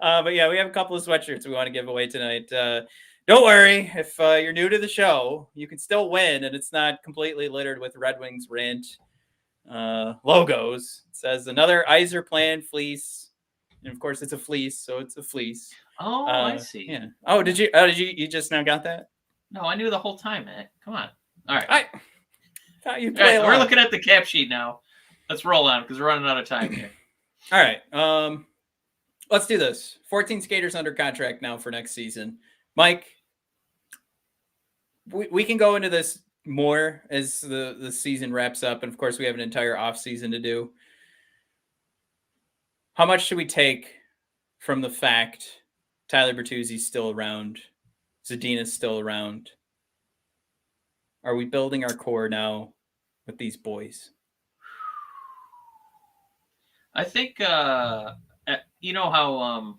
But yeah, we have a couple of sweatshirts we want to give away tonight. Don't worry, if you're new to the show, you can still win, and it's not completely littered with Red Wings Rant logos. It says another Yzerplan fleece, and of course it's a fleece, so it's a fleece. Oh, I see. Yeah. Oh, did you just now got that? No, I knew the whole time, man. Come on. All right. I thought you play we're looking at the cap sheet now. Let's roll on because we're running out of time here. All right. Let's do this. 14 skaters under contract now for next season. Mike, we can go into this more as the season wraps up, and of course we have an entire offseason to do. How much should we take from the fact Tyler Bertuzzi's still around, Zadina's still around? Are we building our core now with these boys? I think you know how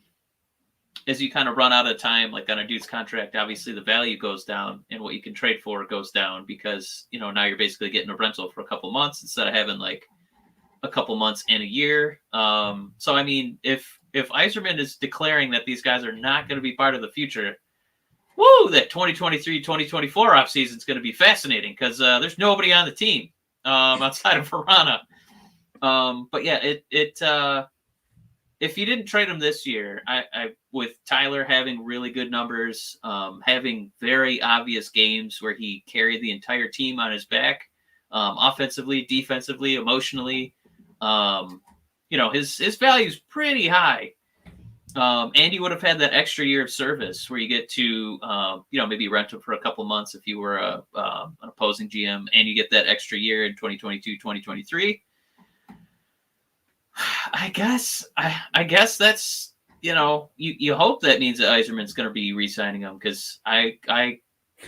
as you kind of run out of time, like on a dude's contract, obviously the value goes down and what you can trade for goes down because, now you're basically getting a rental for a couple months instead of having like a couple months and a year. So, I mean, if Yzerman is declaring that these guys are not going to be part of the future, that 2023-2024 offseason is going to be fascinating because there's nobody on the team outside of Vrana. But yeah, if you didn't trade him this year, I with Tyler having really good numbers, having very obvious games where he carried the entire team on his back, offensively, defensively, emotionally, his value's pretty high. And you would have had that extra year of service where you get to, maybe rent him for a couple months if you were an opposing GM, and you get that extra year in 2022, 2023. I guess that's, you hope that means that Yzerman's going to be re-signing him because I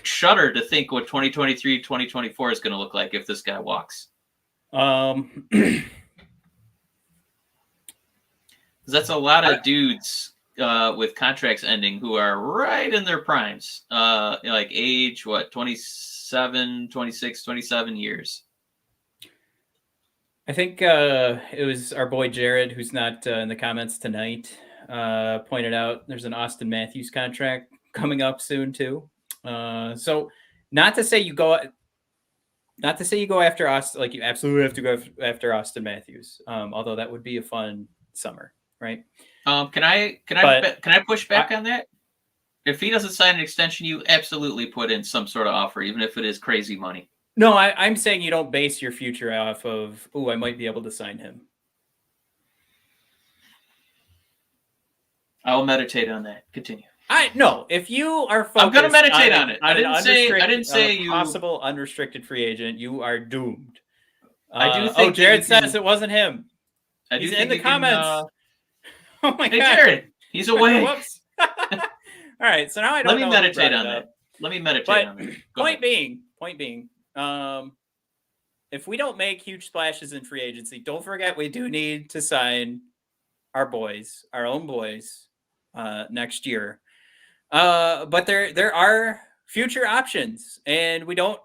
shudder to think what 2023, 2024 is going to look like if this guy walks. That's a lot of dudes with contracts ending who are right in their primes, like age, 27, 26, 27 years. I think it was our boy Jared, who's not in the comments tonight, pointed out there's an Austin Matthews contract coming up soon too. So not to say you go after Austin, like you absolutely have to go after Austin Matthews. Although that would be a fun summer, right? Can I push back on that? If he doesn't sign an extension, you absolutely put in some sort of offer, even if it is crazy money. No, I'm saying you don't base your future off of, I might be able to sign him. I'll meditate on that. Continue. If you are focused, I'm going to meditate on it. I didn't say you possible unrestricted free agent, you are doomed. I do think Jared says it wasn't him. He's in the comments. Oh my God, Jared, he's away. Whoops. All right, so now I don't know. Let me meditate on that. Point being. If we don't make huge splashes in free agency, don't forget we do need to sign our own boys, next year. But there are future options, and we don't,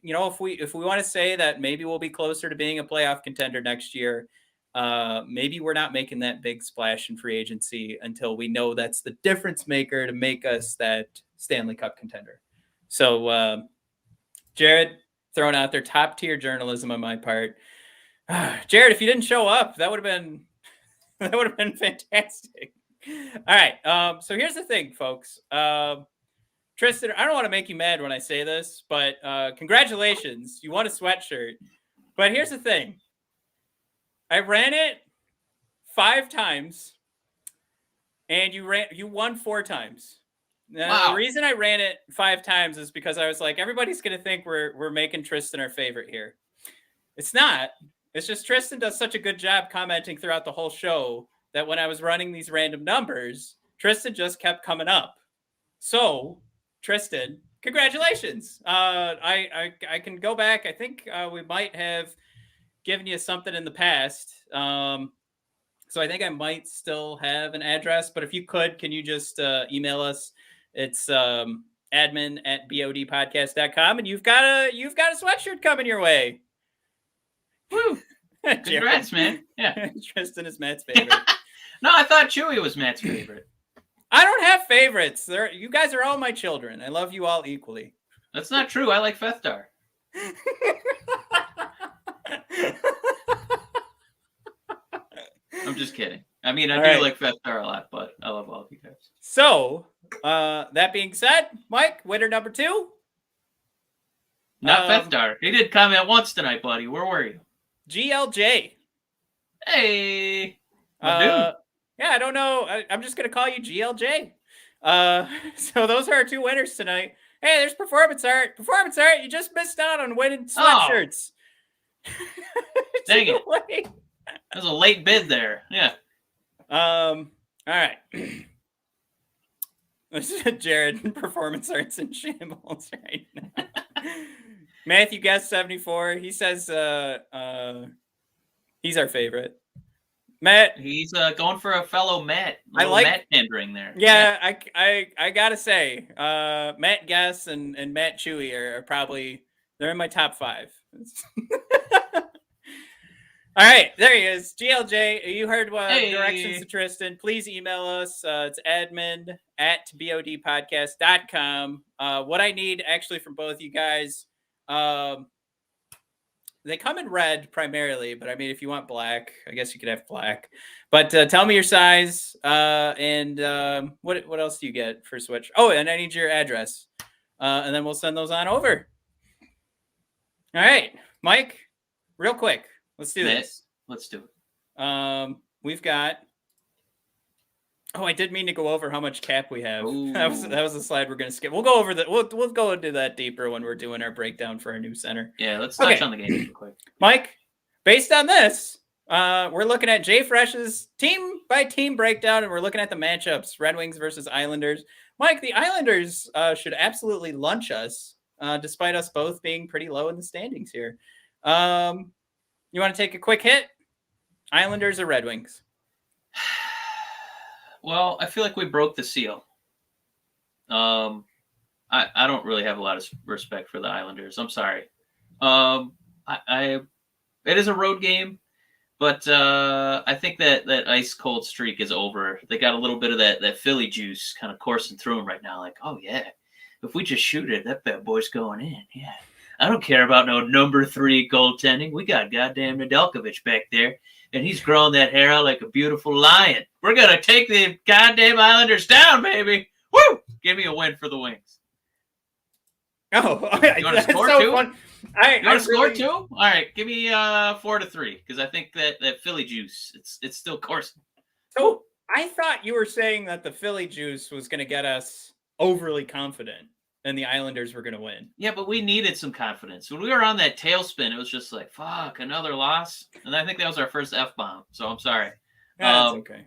if we want to say that maybe we'll be closer to being a playoff contender next year, maybe we're not making that big splash in free agency until we know that's the difference maker to make us that Stanley Cup contender. So, Jared, throwing out there top tier journalism on my part. Jared, if you didn't show up, that would have been fantastic. All right. So here's the thing, folks. Tristan, I don't want to make you mad when I say this, but congratulations. You won a sweatshirt. But here's the thing. I ran it 5 times and you won 4 times. Now, wow. The reason I ran it 5 times is because I was like, everybody's going to think we're making Tristan our favorite here. It's not. It's just Tristan does such a good job commenting throughout the whole show that when I was running these random numbers, Tristan just kept coming up. So, Tristan, congratulations. I can go back. I think we might have given you something in the past. So I think I might still have an address, but if you could, can you just email us? It's admin@bodpodcast.com, and you've got a sweatshirt coming your way. Woo! Congrats, man. Yeah. Tristan is Matt's favorite. No, I thought Chewy was Matt's favorite. I don't have favorites. You guys are all my children. I love you all equally. That's not true. I like Fethtar. I'm just kidding. I mean, I do like Fethtar a lot, but I love all of you guys. So, that being said, Mike, winner number 2. Not Fethtar. He did comment once tonight, buddy. Where were you? GLJ. Hey. Yeah, I don't know. I'm just going to call you GLJ. So those are our 2 winners tonight. Hey, there's performance art. Performance art. You just missed out on winning sweatshirts. Oh. Dang it. That was a late bid there. Yeah. All right. Jared, performance arts in shambles right now. Matthew guessed 74. He says he's our favorite. Matt, he's going for a fellow Matt. I like Matt pandering there. Yeah, I gotta say, Matt Guess and Matt Chewy are probably they're in my top 5. All right, there he is. GLJ, you heard directions to Tristan. Please email us. It's admin@bodpodcast.com. What I need actually from both you guys, they come in red primarily, but I mean, if you want black, I guess you could have black. But tell me your size and what else do you get for Switch? Oh, and I need your address, and then we'll send those on over. All right, Mike, real quick. Let's do this. Let's do it. We've got. Oh, I did mean to go over how much cap we have. That was a slide we're gonna skip. We'll go over that. We'll go into that deeper when we're doing our breakdown for our new center. Yeah, let's touch on the game real quick. Mike, based on this, we're looking at Jay Fresh's team by team breakdown, and we're looking at the matchups: Red Wings versus Islanders. Mike, the Islanders should absolutely lunch us, despite us both being pretty low in the standings here. You want to take a quick hit? Islanders or Red Wings? Well, I feel like we broke the seal. I don't really have a lot of respect for the Islanders. I'm sorry. It is a road game, but I think that ice cold streak is over. They got a little bit of that Philly juice kind of coursing through them right now. Like, oh yeah, if we just shoot it, that bad boy's going in. Yeah. I don't care about no number 3 goaltending. We got goddamn Nedeljkovic back there, and he's growing that hair out like a beautiful lion. We're going to take the goddamn Islanders down, baby. Woo! Give me a win for the Wings. Oh, you want to score so 2? Fun. You want to score 2? All right, give me 4-3, because I think that Philly juice, it's still coursing. So I thought you were saying that the Philly juice was going to get us overly confident. And the Islanders were going to win. Yeah, but we needed some confidence. When we were on that tailspin, it was just like, fuck, another loss. And I think that was our first F-bomb. So I'm sorry. That's okay.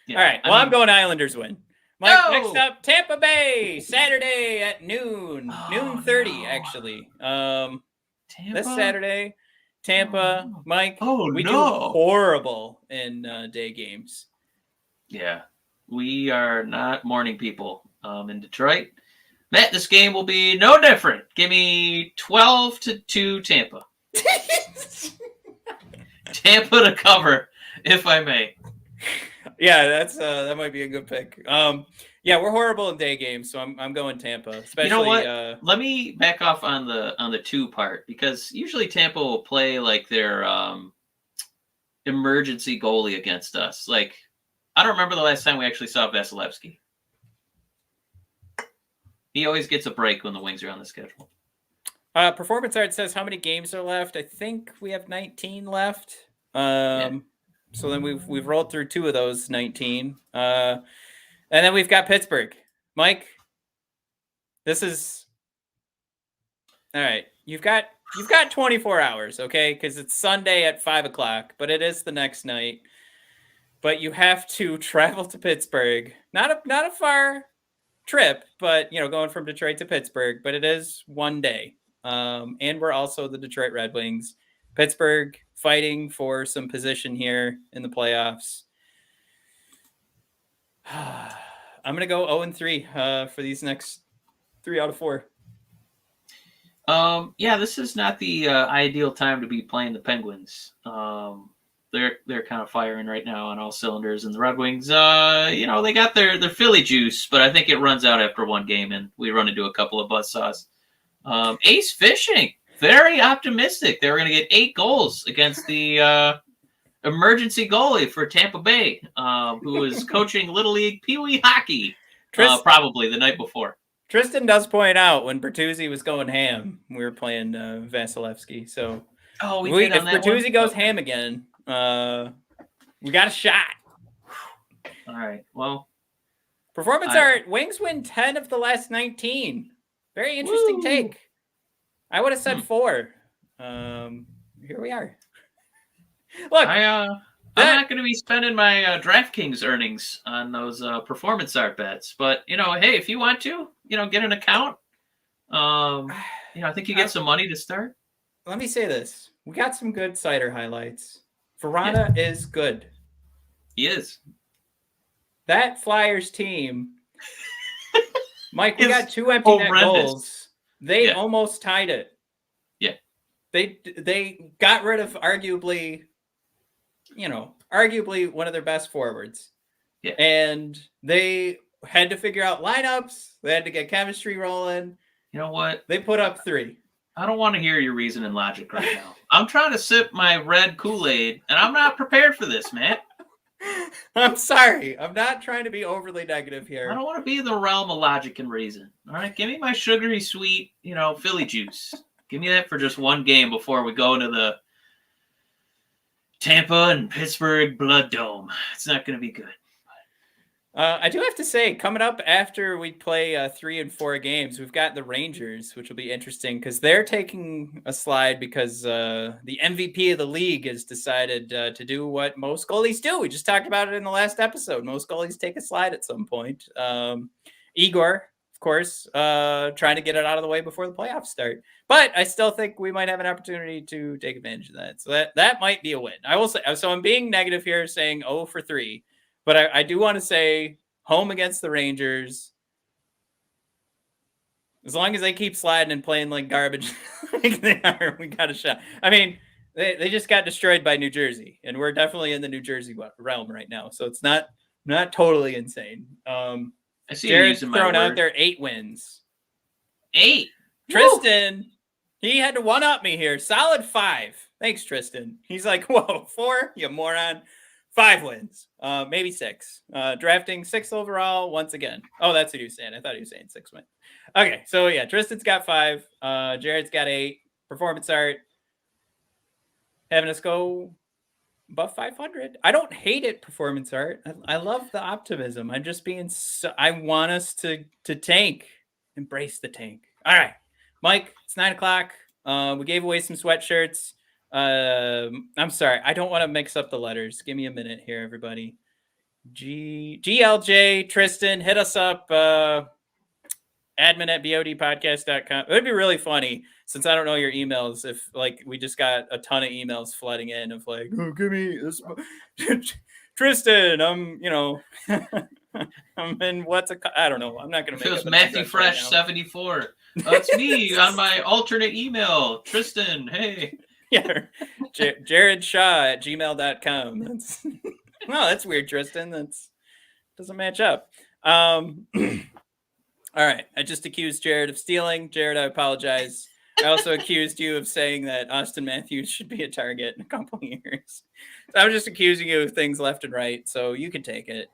Yeah, all right. Well, I'm going Islanders win. Mike, next up, Tampa Bay, Saturday at noon. Noon 30, actually. This Saturday, Tampa. Mike, we do horrible in day games. Yeah. We are not morning people in Detroit. Matt, this game will be no different. Give me 12-2 Tampa. Tampa to cover, if I may. Yeah, that might be a good pick. Yeah, we're horrible in day games, so I'm going Tampa. Especially, you know what? Let me back off on the 2 part, because usually Tampa will play like their emergency goalie against us. Like, I don't remember the last time we actually saw Vasilevsky. He always gets a break when the Wings are on the schedule. Performance Art says how many games are left. I think we have 19 left. So then we've rolled through 2 of those 19. And then we've got Pittsburgh. Mike, this is all right. You've got 24 hours, okay? Because it's Sunday at 5:00, but it is the next night. but you have to travel to Pittsburgh. Not a far trip, but going from Detroit to Pittsburgh, but it is one day. And we're also the Detroit Red Wings. Pittsburgh fighting for some position here in the playoffs. I'm going to go 0-3 for these next 3 out of 4. Yeah, this is not the ideal time to be playing the Penguins. They're kind of firing right now on all cylinders, and the Red Wings, they got their Philly juice, but I think it runs out after one game, and we run into a couple of buzzsaws. Ace Fishing, very optimistic. They were going to get 8 goals against the emergency goalie for Tampa Bay, who was coaching Little League Pee Wee hockey probably the night before. Tristan does point out when Bertuzzi was going ham, we were playing Vasilevsky. So if Bertuzzi goes ham again, we got a shot. All right. Well, performance art. Wings win 10 of the last 19. Very interesting take. I would have said 4. Here we are. Look, I'm not going to be spending my DraftKings earnings on those performance art bets, but hey, if you want to, get an account. I think you get some money to start. Let me say this: we got some good Seider highlights. Vrana is good. He is. That Flyers team, Mike, we got 2 empty net goals. They almost tied it. Yeah. They got rid of arguably one of their best forwards. Yeah. And they had to figure out lineups. They had to get chemistry rolling. You know what? They put up 3. I don't want to hear your reason and logic right now. I'm trying to sip my red Kool-Aid, and I'm not prepared for this, man. I'm sorry. I'm not trying to be overly negative here. I don't want to be in the realm of logic and reason. All right? Give me my sugary sweet, Philly juice. Give me that for just one game before we go into the Tampa and Pittsburgh Blood Dome. It's not going to be good. I do have to say, coming up after we play 3 and 4 games, we've got the Rangers, which will be interesting because they're taking a slide because the MVP of the league has decided to do what most goalies do. We just talked about it in the last episode. Most goalies take a slide at some point. Igor, of course, trying to get it out of the way before the playoffs start. But I still think we might have an opportunity to take advantage of that. So that might be a win. I will say. So I'm being negative here, saying 0-3. But I do want to say home against the Rangers, as long as they keep sliding and playing like garbage like they are, we got a shot. I mean, they just got destroyed by New Jersey, and we're definitely in the New Jersey realm right now. So it's not totally insane. I see Jared's throwing out there 8 wins. 8? Tristan, woo! He had to one-up me here. Solid 5. Thanks, Tristan. He's like, whoa, 4? You moron. 5 wins, maybe 6. Drafting 6 overall once again. Oh, that's what he was saying. I thought he was saying 6 wins. Okay, so yeah, Tristan's got 5. Jared's got 8. Performance art having us go above 500. I don't hate it, performance art. I love the optimism. I'm just being I want us to tank. Embrace the tank. All right, Mike, it's 9:00. We gave away some sweatshirts. I'm sorry. I don't want to mix up the letters. Give me a minute here, everybody. GLJ, Tristan, hit us up. admin@bodpodcast.com. It would be really funny, since I don't know your emails, if we just got a ton of emails flooding in of oh, give me this. Tristan, I'm in I don't know. I'm not going to make it. It was Matthew Fresh, right 74. That's me on my alternate email. Tristan, hey. Yeah, Jared Shaw at gmail.com. That's weird, Tristan. That doesn't match up. All right. I just accused Jared of stealing. Jared, I apologize. I also accused you of saying that Austin Matthews should be a target in a couple of years. So I was just accusing you of things left and right, so you can take it.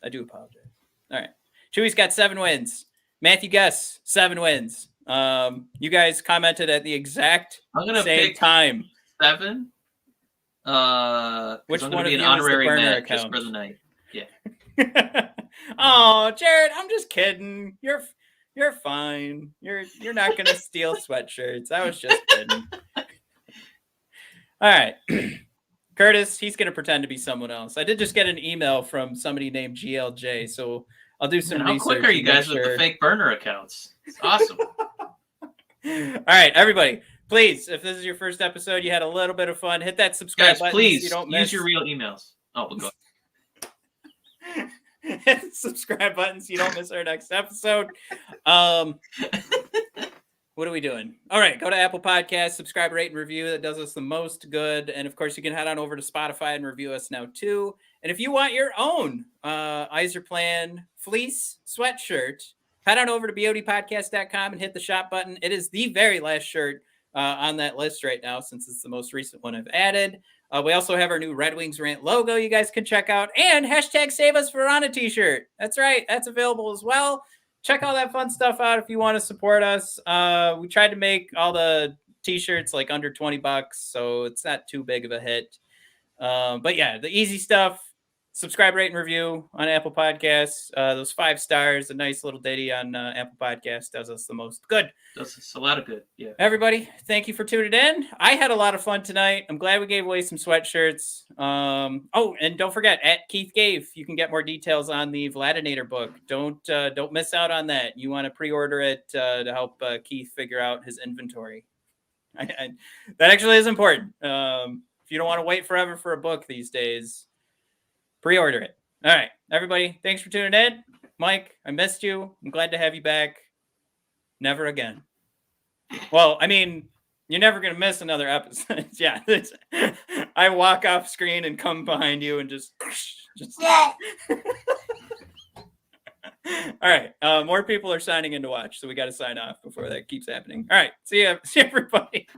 I do apologize. All right. Chewy's got 7 wins. Matthew Guess, 7 wins. You guys commented at the exact same time. 7. Which one of be you an honorary is the burner Matt account? just for the night? Yeah. Oh, Jared, I'm just kidding. You're fine. You're not gonna steal sweatshirts. I was just kidding. All right. Curtis, he's going to pretend to be someone else. I did just get an email from somebody named GLJ, so I'll do some research. How quick are you guys with the fake burner accounts? It's awesome. All right, everybody, please, if this is your first episode, you had a little bit of fun, hit that subscribe button. Please, so you don't use your real emails. Oh, we'll go. Hit the subscribe button so you don't miss our next episode. What are we doing? All right, go to Apple Podcasts, subscribe, rate, and review. That does us the most good. And of course, you can head on over to Spotify and review us now too. And if you want your own Yzerplan fleece sweatshirt, head on over to bodpodcast.com and hit the shop button. It is the very last shirt on that list right now, since it's the most recent one I've added. We also have our new Red Wings Rant logo you guys can check out, and hashtag Save Us Vrana t-shirt. That's right. That's available as well. Check all that fun stuff out if you want to support us. We tried to make all the t-shirts like under $20, so it's not too big of a hit. But yeah, the easy stuff. Subscribe, rate, and review on Apple Podcasts. Those 5 stars, a nice little ditty on Apple Podcasts does us the most good. Does us a lot of good. Yeah. Everybody, thank you for tuning in. I had a lot of fun tonight. I'm glad we gave away some sweatshirts. Oh, and don't forget, at Keith Gave, you can get more details on the Vladinator book. Don't miss out on that. You want to pre-order it to help Keith figure out his inventory. That actually is important. If you don't want to wait forever for a book these days, pre-order it. All right, everybody, thanks for tuning in. Mike, I missed you. I'm glad to have you back. Never again. Well, I mean, you're never going to miss another episode. Yeah. I walk off screen and come behind you and just all right. More people are signing in to watch, so we got to sign off before that keeps happening. All right. See you everybody.